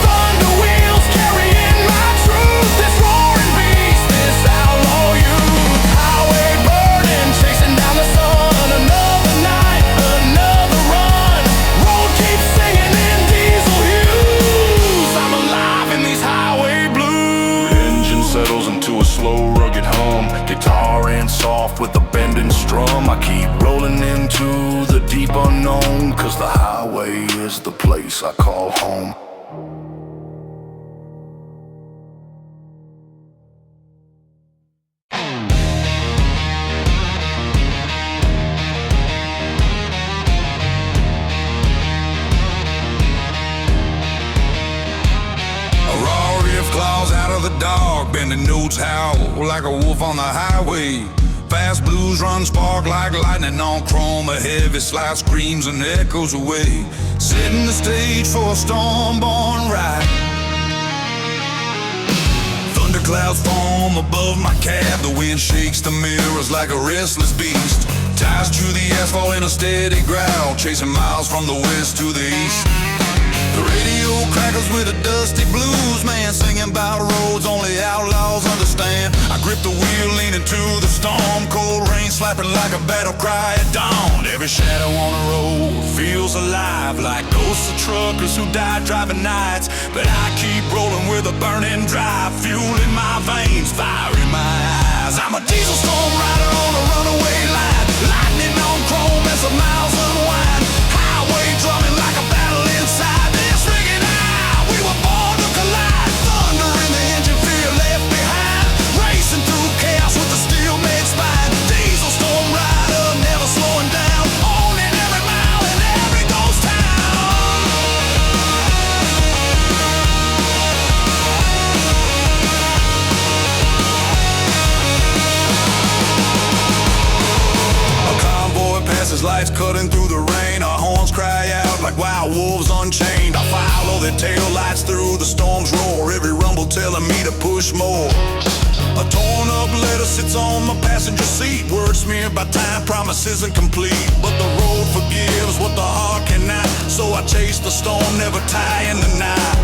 Thunder wheels carrying my truth, this roaring beast, this outlaw youth. Highway burning, chasing down the sun, another night, another run. Road keeps singing in diesel hues, I'm alive in these highway blues. Engine settles into a slow rugged hum, guitar and soft with a bending strum. I keep rolling into the deep unknown, 'cause the highway is the place I call home. A raw riff claws out of the dark, bending notes howl like a wolf on the highway. Fast blues run spark like lightning on chrome. A heavy slide screams and echoes away, setting the stage for a storm-born ride. Thunderclouds form above my cab. The wind shakes the mirrors like a restless beast. Ties to the asphalt in a steady growl, chasing miles from the west to the east. The radio crackles with a dusty blues man, singing about roads only outlaws understand. I grip the wheel leaning to the storm, cold rain slapping like a battle cry at dawn. Every shadow on the road feels alive, like ghosts of truckers who died driving nights. But I keep rolling with a burning drive, fuel in my veins, fire in my eyes. I'm a diesel storm rider on a runaway line, lightning on chrome as the miles unwind. Highway drumming like a battle inside. Lights cutting through the rain, our horns cry out like wild wolves unchained. I follow their tail lights through the storm's roar, every rumble telling me to push more. A torn up letter sits on my passenger seat, words smeared by time, promises incomplete. But the road forgives what the heart cannot, so I chase the storm, never tying the knot.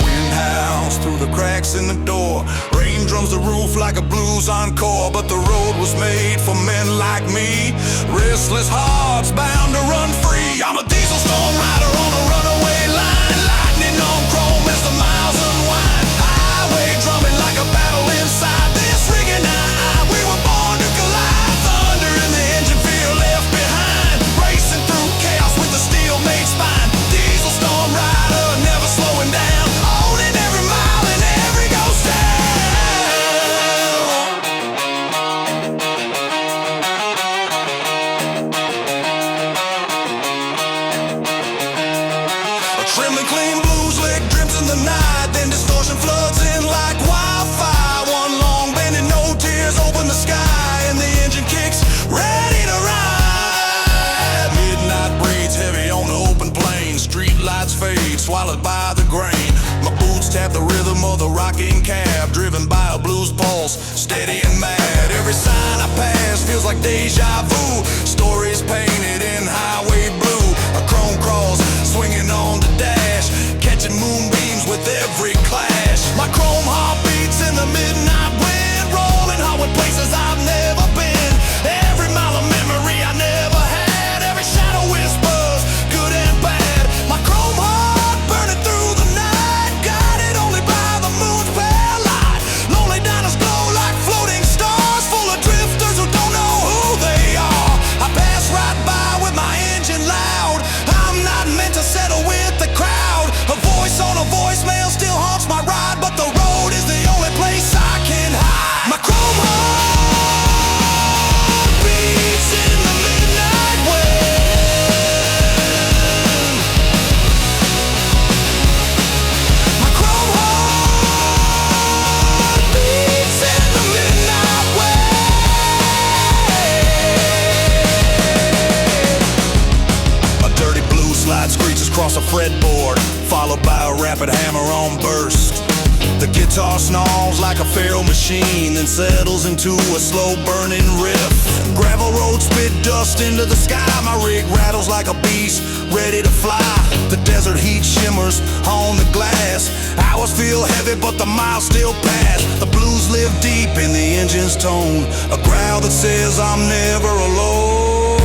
Wind howls through the cracks in the door, rain drums the roof like a blues encore. But the road was made for men like me, restless hearts bound to run free. I'm a diesel storm rider on a runaway line, lightning on chrome as the miles unwind. Highway drumming like a battle inside this rigging eye. We were born to collide, thunder in the engine, fear left behind, racing through chaos with a steel-made spine. Diesel storm rider, never slowing down, owning every mile and every ghost town. A trembling clean blues lick drips in the night, then distortion floods in like wildfire. One long bending, no tears, open the sky, and the engine kicks, ready to ride. Midnight breathes heavy on the open plain, street lights fade, swallowed by the grain. My boots tap the rhythm of the rocking cab, driven by a blues pulse, steady and mad. Every sign I pass feels like deja vu, stories painted in highway blue. A chrome cross swinging on the dash, catching moonbeams with every clash. My chrome heart beats in the midnight wind, rolling hard places I've never been. Every mile of memory I never had, every shadow whispers, good and bad. My chrome heart burning through the night, guided only by the moon's pale light. Lonely diners glow like floating stars, full of drifters who don't know who they are. I pass right by with my engine loud, I'm not meant to settle with the crowd. A voice on a voicemail still haunts my ride, but the road is the only place I can hide. My chrome heart beats in the midnight wind. My chrome heart beats in the midnight wind. A dirty blue slide screeches across a fretboard, followed by a rapid hammer-on burst. The guitar snarls like a feral machine, then settles into a slow-burning riff. Gravel roads spit dust into the sky, my rig rattles like a beast, ready to fly. The desert heat shimmers on the glass, hours feel heavy but the miles still pass. The blues live deep in the engine's tone, a growl that says I'm never alone.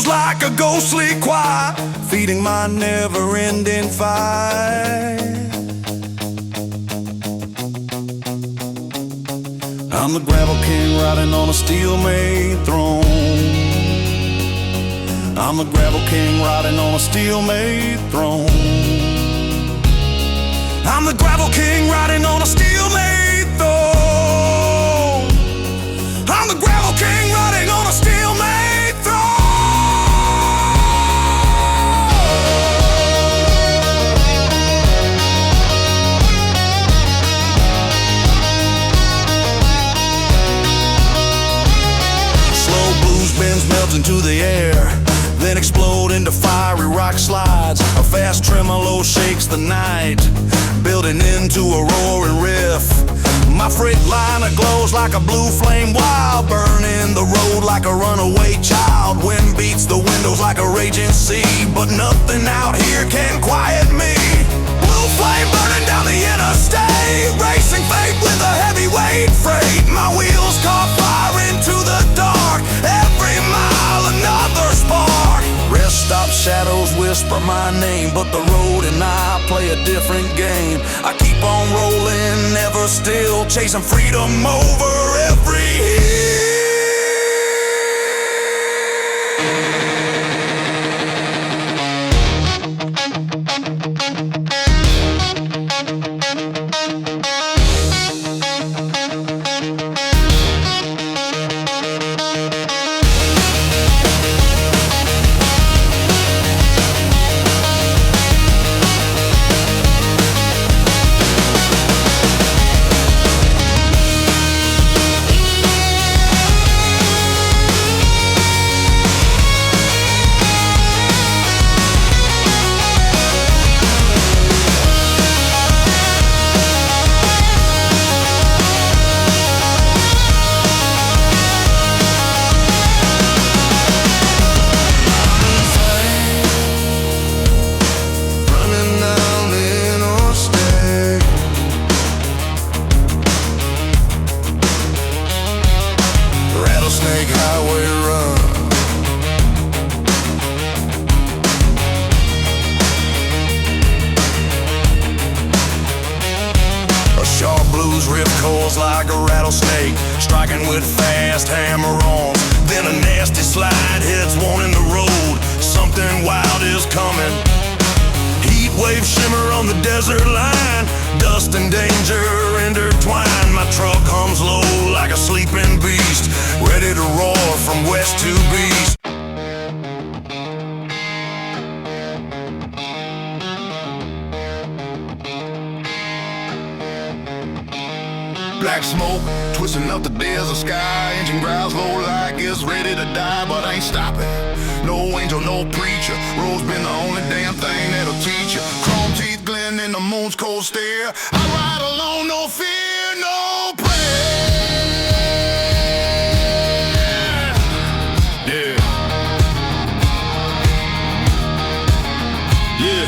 Like a ghostly choir, feeding my never-ending fight. I'm the gravel king riding on a steel-made throne. I'm the gravel king riding on a steel-made throne. I'm the gravel king riding on a steel-made throne. I'm the gravel air, then explode into fiery rock slides. A fast tremolo shakes the night, building into a roaring riff. My Freightliner glows like a blue flame wild, burning the road like a runaway child. Wind beats the windows like a raging sea, but nothing out here can quiet me. Blue flame burning down the interstate, racing fate with a heavyweight freight. My wheels caught fire into the dark, every mile another spark. Rest stop shadows whisper my name, but the road and I play a different game. I keep on rolling, never still, chasing freedom over every hill. Highway run. A sharp blues riff calls like a rattlesnake, striking with fast hammer-ons. Then a nasty slide hits one in the road. Something wild is coming. Heat wave shimmer on the desert line, dust and danger intertwine. My truck hums low like a sleeping beast, ready to roar from west to east. Black smoke twisting up the desert sky, engine growls low like it's ready to die, but ain't stopping. No angel, no preacher, road's been the only damn thing that'll teach you. Chrome teeth glint in the moon's cold stare. I ride alone, no fear, no prayer. Yeah. Yeah.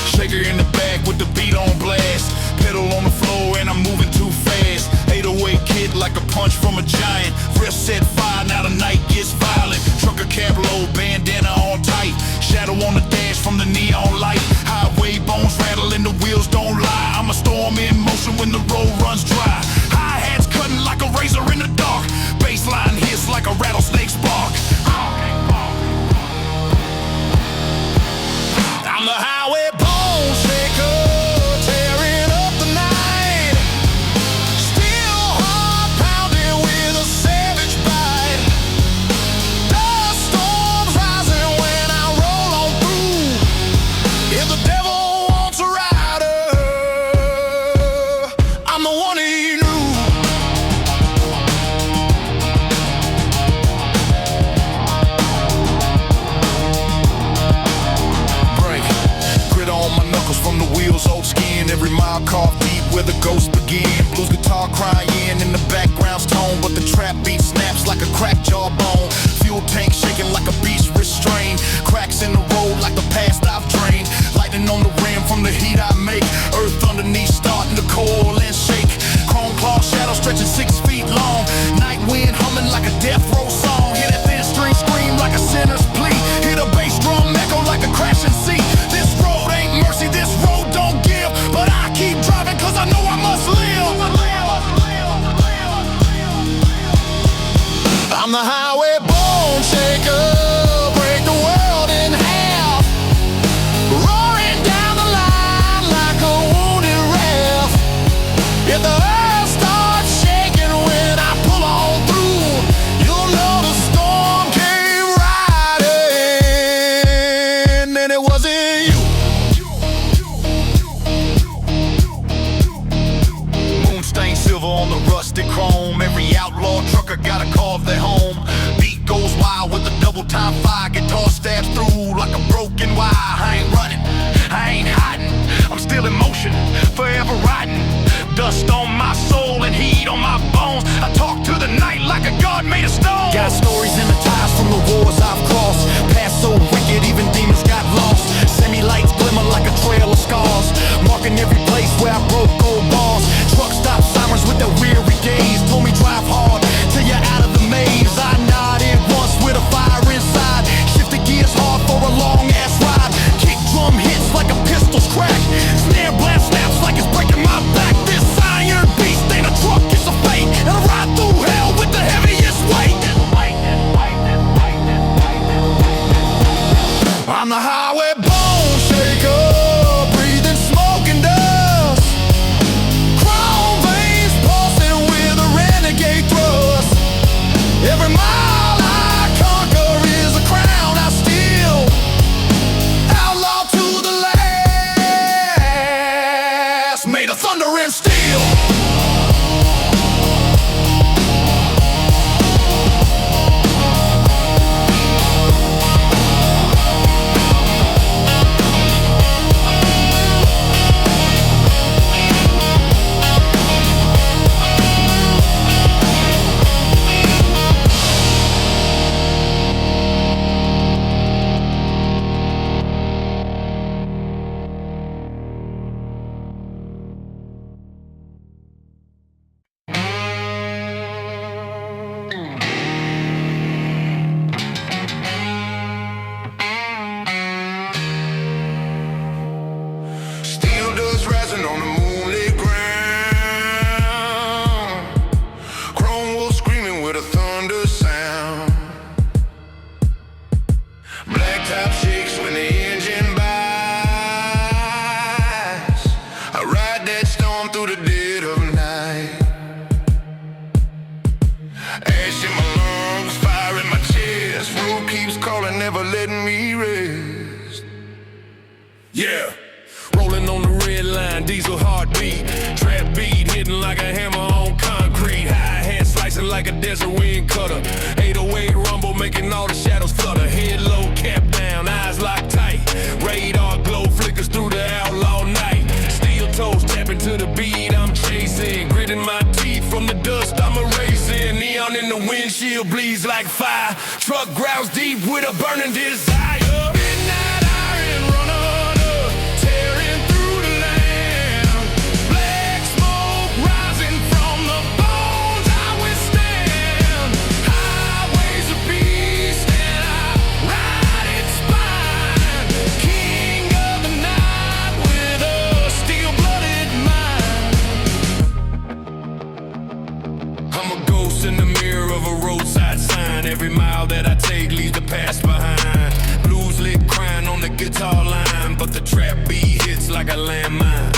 Shaker in the back with the beat on blast, pedal on the floor and I'm moving too fast. 808 kid like a punch from a giant. Riffs set fire, now the night gets violent. Trucker cab low, bandana on tight. Shadow on the dash from the neon light. Highway bones rattling, the wheels don't lie. I'm a storm in motion when the road runs dry. Hi-hats cutting like a razor in the dark. Bassline hits like a rattlesnake spark. I'm the highway bone shaker, tearing up the night. Still heart pounding with a savage bite. Dust storms rising when I roll on through. If the devil wants a rider, I'm the one he knew. From the wheels, old skin, every mile carved deep where the ghosts begin. Blues guitar crying in the background's tone, but the trap beat snaps like a cracked jawbone. Fuel tank shaking like a beast restrained. Cracks in the road like the past I've drained. Lightning on the rim from the heat I make. Earth underneath starting to coil and shake. Chrome claw shadow stretching 6 feet long. Night wind humming like a death row song. Hear that thin string scream like a sinner's plea. Hear the bass drum echo like a crashing sea. This road ain't mercy, this road don't give, but I keep driving cause I know I must live. outlaw stabs through like a broken wire. I ain't running, I ain't hiding, I'm still in motion, forever riding. Dust on my soul and heat on my bones. I talk to the night like a god made of stone. Got stories in the ties from the wars I've crossed. Past so wicked, even demons got lost. Semi-lights glimmer like a trail of scars, marking every place where I broke old bars. Truck stop sirens with their weary gaze told me drive hard till you're out of the maze. I nodded once with a fire inside, shifted gears hard for a long ass ride. Kick drum hits like a pistol's crack, snare blast snaps like it's breaking my back. This iron beast ain't a truck, it's a fate, and I ride through hell with the heaviest weight. I'm the highway bone shaker, breathing smoke and dust. Chrome veins pulsing with a renegade thrust. Every mile I conquer is a crown I steal. Outlaw to the last, made of thunder and steel. Rising on the moonlit ground, chrome wolf screaming with a thunder sound. Black top shakes when the engine bites. I ride that storm through the dead of night. Ash in my lungs, fire in my chest. Road keeps calling, never letting me rest. Yeah. Rolling on the red line, diesel heartbeat. Trap beat hitting like a hammer on concrete. Hi-hat slicing like a desert wind cutter. 808 rumble making all the shadows flutter. Head low, cap down, eyes locked tight. Radar glow flickers through the outlaw night. Steel toes tapping to the beat I'm chasing. Gritting my teeth from the dust I'm erasing. Neon in the windshield bleeds like fire. Truck growls deep with a burning desire. Midnight iron runner, in the mirror of a roadside sign. Every mile that I take leaves the past behind. Blues lit crying on the guitar line, but the trap beat hits like a landmine.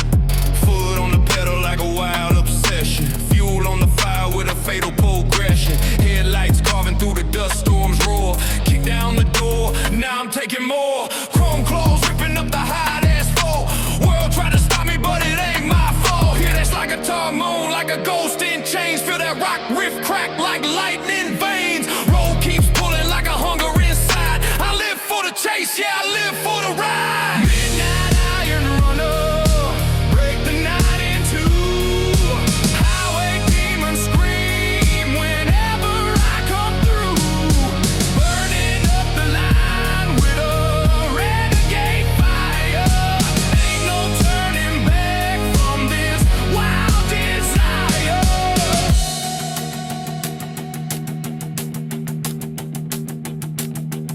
Foot on the pedal like a wild obsession. Fuel on the fire with a fatal progression. Headlights carving through the dust storms roar. Kick down the door, now I'm taking more. Chrome claws ripping up the hide asphalt. World tried to stop me, but it ain't my fault. Hear that's like a tar moan, like a ghost in chains. Feel that rock riff crack like lightning veins. Road keeps pulling like a hunger inside. I live for the chase, yeah, I live for the ride. Midnight iron runner, break the night in two. Highway demons scream whenever I come through. Burning up the line with a renegade fire. Ain't no turning back from this wild desire.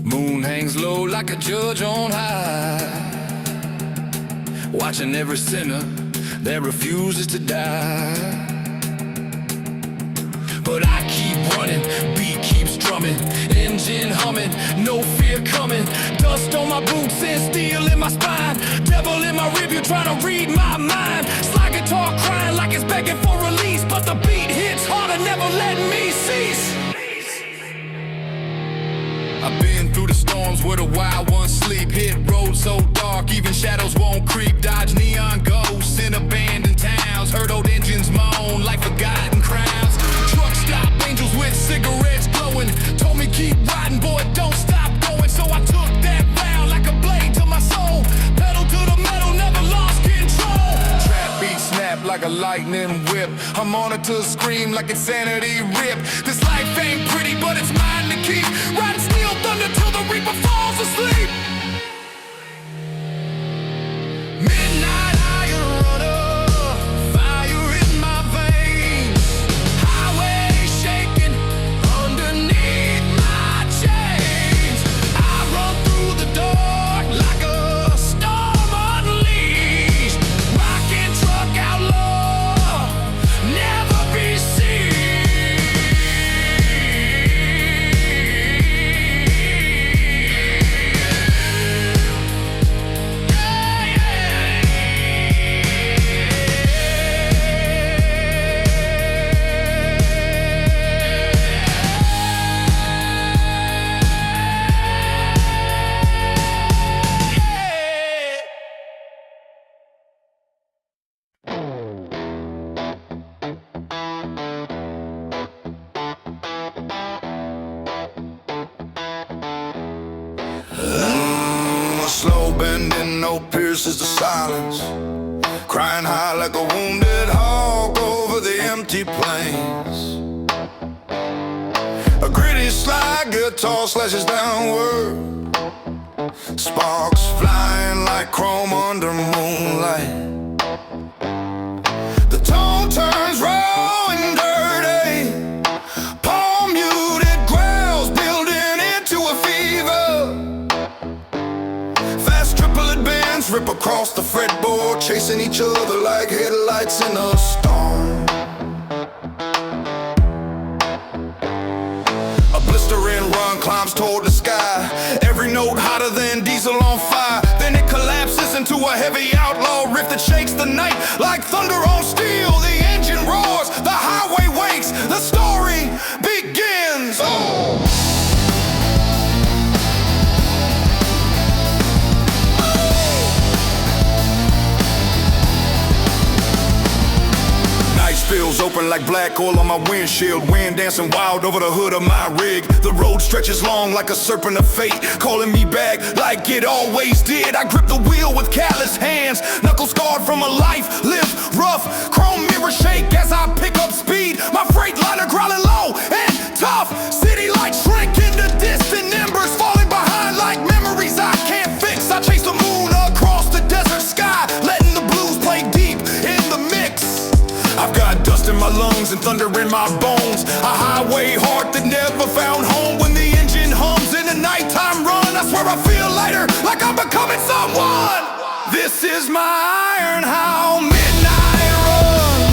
Moon hangs low like a judge on high, watching every sinner that refuses to die. But I keep running, beat keeps drumming, engine humming, no fear coming. Dust on my boots and steel in my spine. Devil in my rearview trying to read my mind. Slide guitar crying like it's begging for release, but the beat hits harder, never letting me cease. I've been through the storms where the wild ones sleep. Hit roads so dark, even shadows won't creep. Dodge neon ghosts in abandoned towns. Heard old engines moan like forgotten crowds. Truck stop angels with cigarettes glowing. Told me keep riding, boy, don't stop going. So I took lightning whip. I'm on it to scream like insanity rip. This life ain't pretty, but it's mine to keep. Riding steel thunder till the reaper falls asleep. Midnight iron runner, fire in my veins. Highway shaking underneath my chains. I run through the dark like a storm unleashed. Rockin' truck outlaw, never be seen. Slow bending, no pierces the silence. Crying high like a wounded hawk over the empty plains. A gritty slide guitar slashes downward. Sparks flying like chrome under moonlight. The tone turns raw and dirty. Palm muted growls building into a fever. Fast triplet bands rip across the fretboard, chasing each other like headlights in a storm. A blistering run climbs toward the sky. Every note hotter than diesel on fire. Then it collapses into a heavy outlaw riff that shakes the night like thunder on steel. The engine roars, the highway wakes, the story begins. Oh. Spills open like black oil on my windshield. Wind dancing wild over the hood of my rig. The road stretches long like a serpent of fate, calling me back like it always did. I grip the wheel with callous hands, knuckles scarred from a life lived rough. Chrome mirror shake as I pick up speed. My freight liner growling low and tough. City lights shrink into distant embers, falling behind like memories I can't fix. I chase the moon across the desert sky, letting the blues play deep in the mix. I've got dust in my lungs and thunder in my bones. A highway heart that never found home. When the engine hums in a nighttime run, I swear I feel lighter, like I'm becoming someone. This is my iron how midnight run.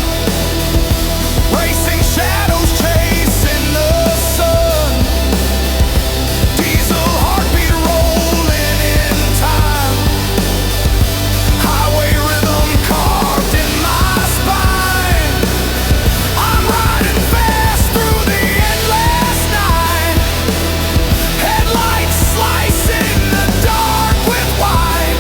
Racing shadows chasing the sun. Diesel heartbeat rolling in time. Highway rhythm carved in my spine. I'm riding fast through the endless night. Headlights slicing the dark with white.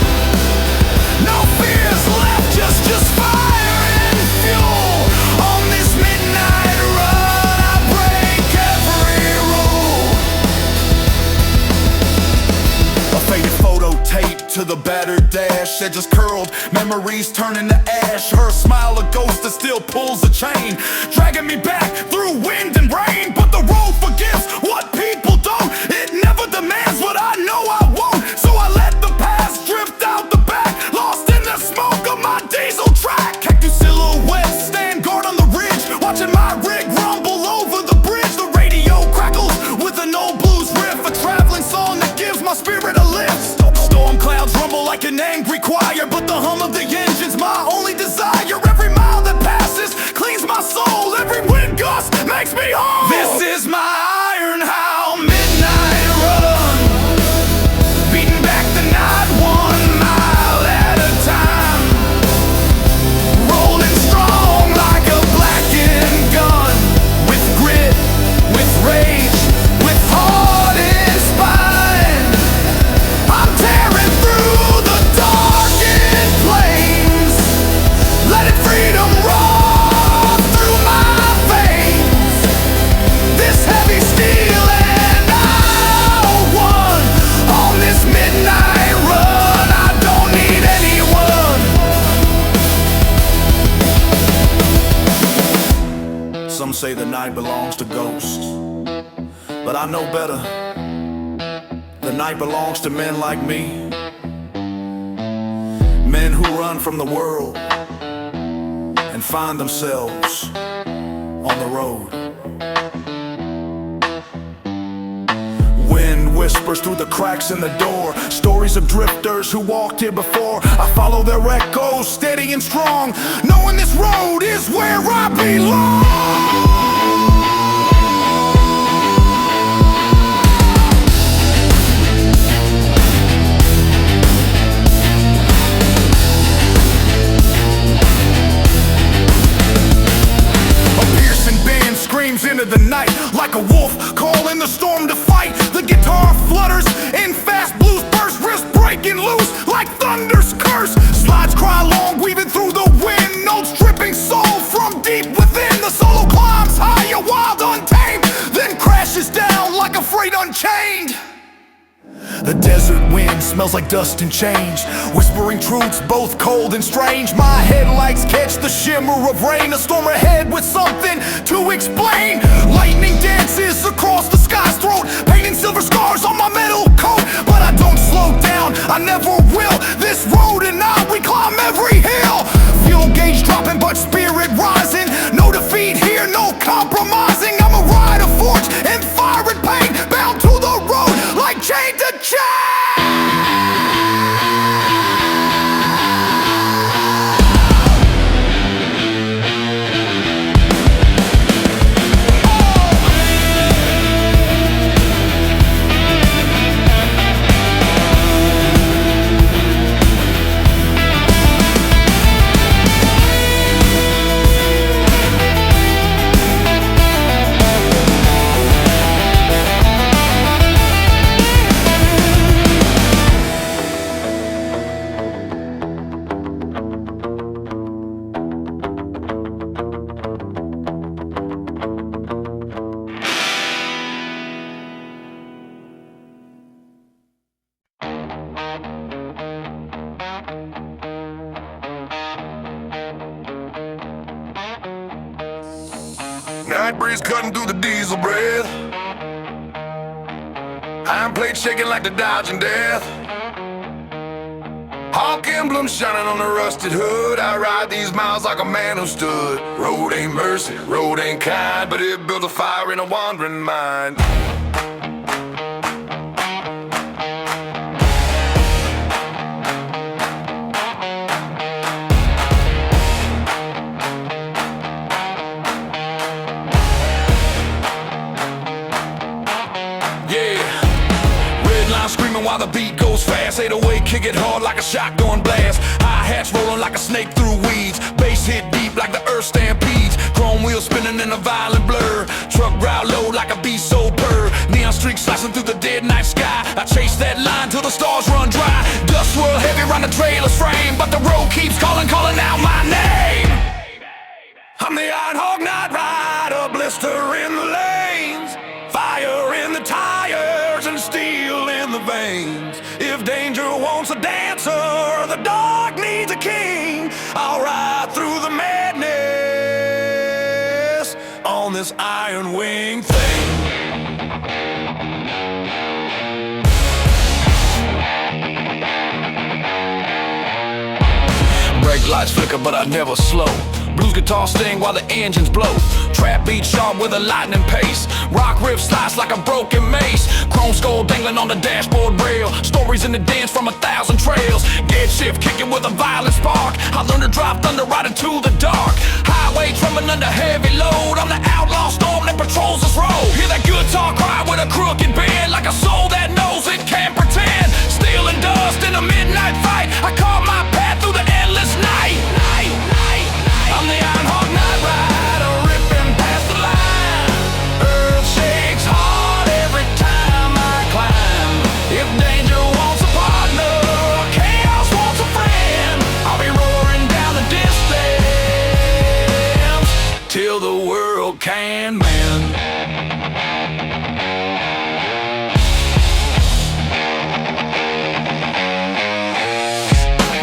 No fears left, just fire and fuel. On this midnight run, I break every rule. A faded photo taped to the battered dash, edges curled, memories turning to ash. Her smile a ghost that still pulls the chain, dragging me back through wind and rain. But the road forgives what people don't. It never demands what I know I won't. So I let the past drift out the back, lost in the smoke of my diesel track. Cactus silhouettes stand guard on the ridge, watching my rig rumble over the bridge. The radio crackles with an old blues riff, a traveling song that gives my spirit a lift. Storm clouds rumble like an angry choir, but the hum of the engine's my only desire. Every mile that passes cleans my soul. Every wind gust makes me whole. This is my iron how midnight run. say the night belongs to ghosts, but I know better. The night belongs to men like me, men who run from the world and find themselves on the road. Wind whispers through the cracks in the door, stories of drifters who walked here before. I follow their echoes, steady and strong, knowing this road is where I belong. Screams into the night like a wolf calling the storm to fight. The guitar flutters in fast blues bursts, wrists breaking loose like thunder's curse. Slides cry long, weaving through the wind, notes dripping soul from deep within. The solo climbs higher, wild, untamed, then crashes down like a freight unchained. The desert wind smells like dust and change, whispering truths both cold and strange. My headlights catch the shimmer of rain, a storm ahead with something to explain. Lightning dances across the sky's throat, painting silver scars on my metal coat. But I don't slow down, I never will. This road and I, we climb every hill. Fuel gauge dropping but spirit rising, no defeat here, no compromising. I'm a rider forged in fire and pain, bound to the road like chain to chain. Night breeze cutting through the diesel breath, iron plate shaking like the dodging death. Hawk emblems shining on the rusted hood. I ride these miles like a man who stood. Road ain't mercy, road ain't kind, but it built a fire in a wandering mind. Screaming while the beat goes fast, 808 kick it hard like a shotgun blast. Hi-hats rolling like a snake through weeds, bass hit deep like the earth stampedes. Chrome wheels spinning in a violent blur, truck route low like a beast so purr. Neon streaks slicing through the dead night sky, I chase that line till the stars run dry. Dust swirl heavy around the trailer's frame, but the road keeps calling out my name. I'm the Iron Hog Night Rider, blister in the lanes, fire in the tires and steel in the veins. If danger wants a dancer, the dark needs a king, I'll ride through the madness on this iron wing thing. Brake lights flicker but I never slow, blues guitar sting while the engines blow. Trap beat sharp with a lightning pace, rock riff slice like a broken mace. Chrome skull dangling on the dashboard rail, stories in the dance from 1,000 trails. Dead shift kicking with a violent spark, I learned to drive thunder right into the dark. Highway trembling under heavy load, I'm the outlaw storm that patrols this road. Hear that guitar cry with a crooked bend, like a soul that knows it can't pretend. Steel and dust in a midnight fight, I carve my path through the endless night. I'm the Iron Hog Night Rider, ripping past the line. Earth shakes hard every time I climb. If danger wants a partner, or chaos wants a friend, I'll be roaring down the distance till the world can mend.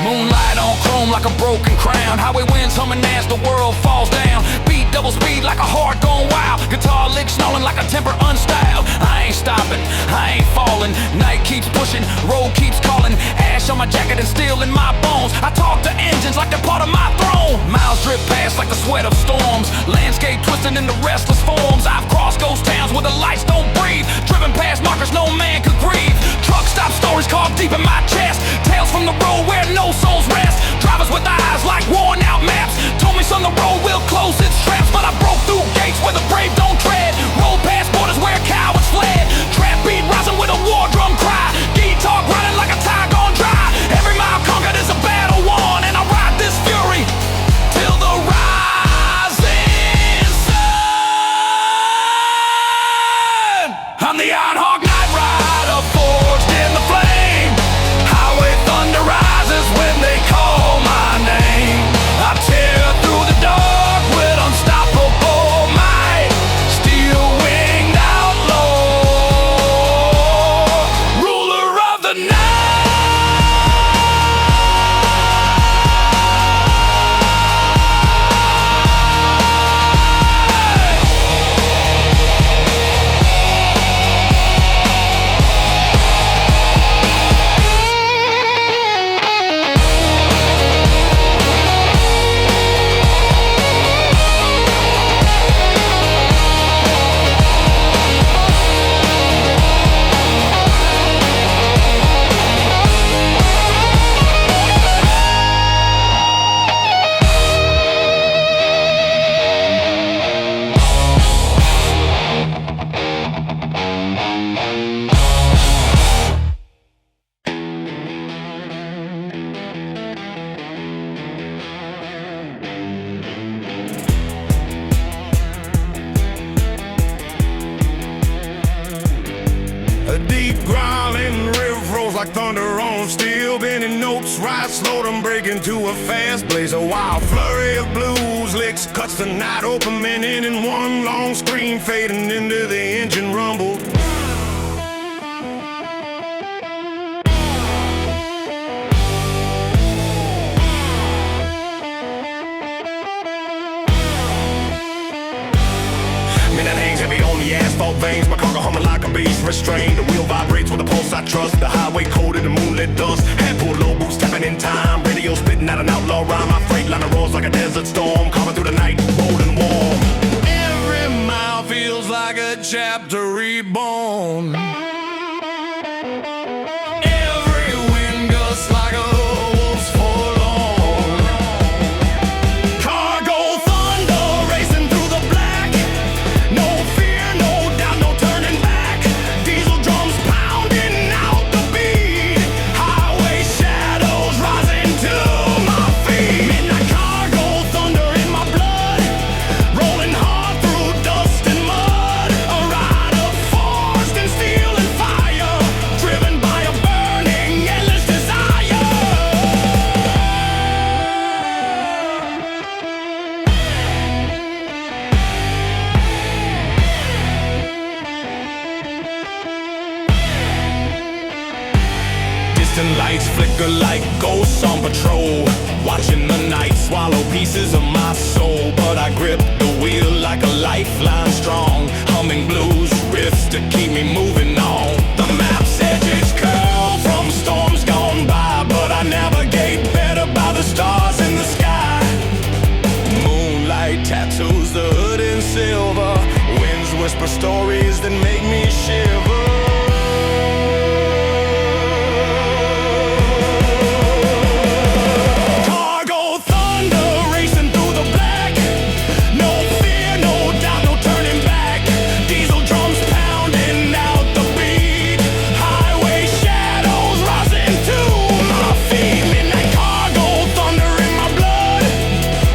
Moonlight on chrome like a broken crown, highway winds humming as the world falls down. Beat double speed like a heart gone wild. Guitar lick snarling like a temper unstyled. I ain't stopping, I ain't falling. Night keeps pushing, road keeps calling. Ash on my jacket and steel in my bones. I talk to engines like they're part of my throne. Miles drip past like the sweat of storms. Landscape twisting into restless forms. I've crossed ghost towns where the lights don't breathe. Driven past markers no man could grieve. Truck stop stories carved deep in my chest. Tales from the road where no souls rest. Drivers with eyes like worn out maps. Told me son, the road will close its traps. But I broke through gates where the brave don't tread. Rolled past borders where cowards fled. Trap beat rising with a war drum cry. Guitar grinding like a tie gone dry. Every mile conquered is a battle won. And I ride this fury till the rising sun. I'm the Iron Hawk Night Rider, forged in the flame. Highway thunder rises when they call my name. I tear through the dark with unstoppable might. Steel-winged outlaw, ruler of the night. A deep growling riff rolls like thunder on steel. Bending notes rise slow, them break into a fast blaze. A wild flurry of blues licks cuts the night open, ending in one long scream, fading into the engine rumble. Midnight hangs heavy on the asphalt veins. My cargo humming like a beast restrained. The wheel vibrates with a pulse I trust. The highway coated in moonlit dust. Hand-pulled low boots tapping in time. Radio spitting out an outlaw rhyme. My freight liner roars like a desert storm, coming through the night, rolling warm. Every mile feels like a chapter reborn. Every wind gusts like a wolf's forlorn. Cargo thunder racing through the black. No fear, no doubt, no turning back. Diesel drums pounding out the beat. Highway shadows rising to my feet. Midnight cargo thunder in my blood, rolling hard through dust and mud. A rider forged in steel and fire, driven by a burning endless desire. Distant lights flicker like ghosts on patrol, watching the night swallow pieces of my soul. But I grip the wheel like a lifeline strong, humming blues riffs to keep me moving on. The map's edges curl from storms gone by, but I navigate better by the stars in the sky. Moonlight tattoos the hood in silver. Winds whisper stories that make me shiver. Cargo thunder racing through the black. No fear, no doubt, no turning back. Diesel drums pounding out the beat. Highway shadows rising to my feet. Midnight cargo thunder in my blood,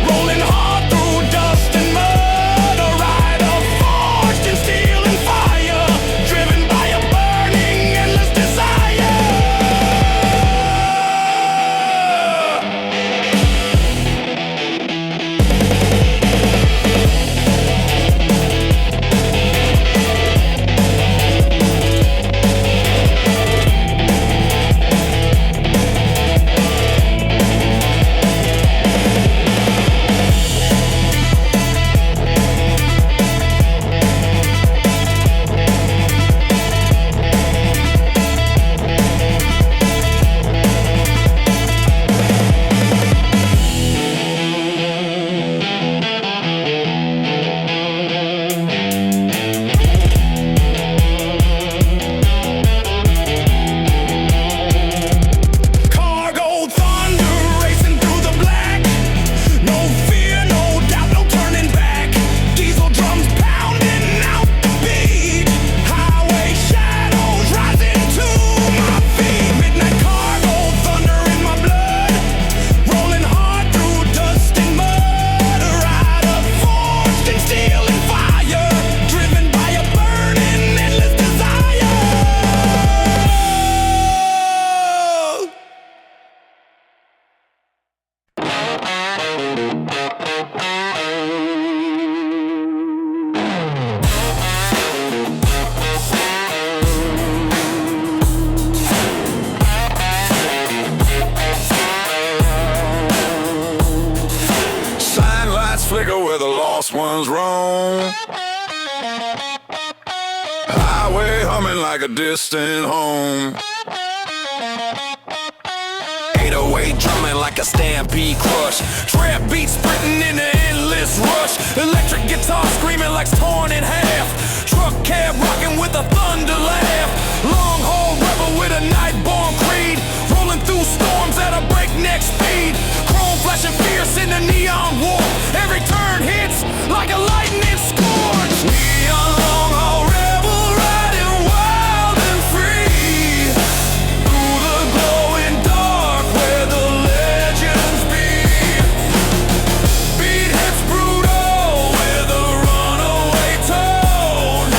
rolling hard through dust and mud. A rider forged in steel and fire, driven by lost ones roam. Highway humming like a distant home. 808 drumming like a stampede crush. Trap beats sprinting in an endless rush. Electric guitar screaming like it's torn in half. Truck cab rocking with a thunder laugh. Long haul rebel with a night-born creed. Rolling through storms at a breakneck speed. Chrome flashing fierce in the neon war. Every turn hits like a lightning scourge. Neon long haul rebel riding wild and free. Through the glowing dark where the legends be. Beat hits brutal with a runaway tone.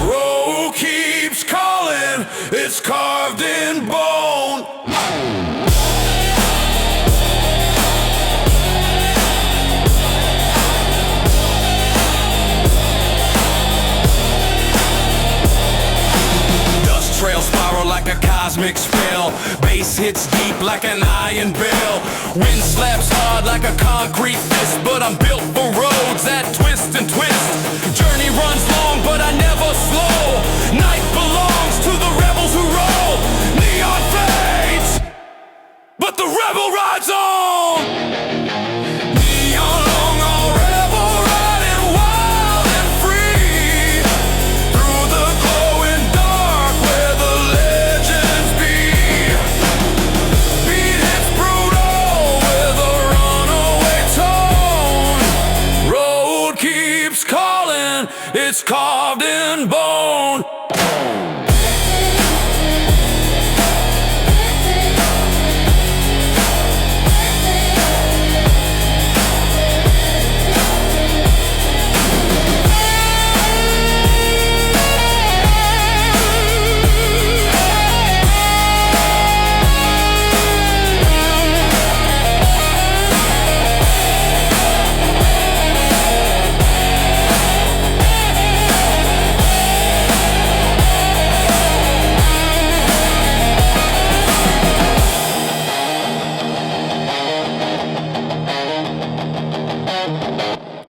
Road keeps calling, it's carved in bone. Trail spiral like a cosmic spell. Bass hits deep like an iron bell. Wind slaps hard like a concrete fist. But I'm built for roads that twist and twist. Journey runs long but I never slow. Night belongs to the rebels who roll. Neon fades, but the rebel rides on. Neon long haul rebel riding wild and free. Through the glowing dark where the legends be. Beat hits brutal with a runaway tone. Road keeps calling, it's carved in bone.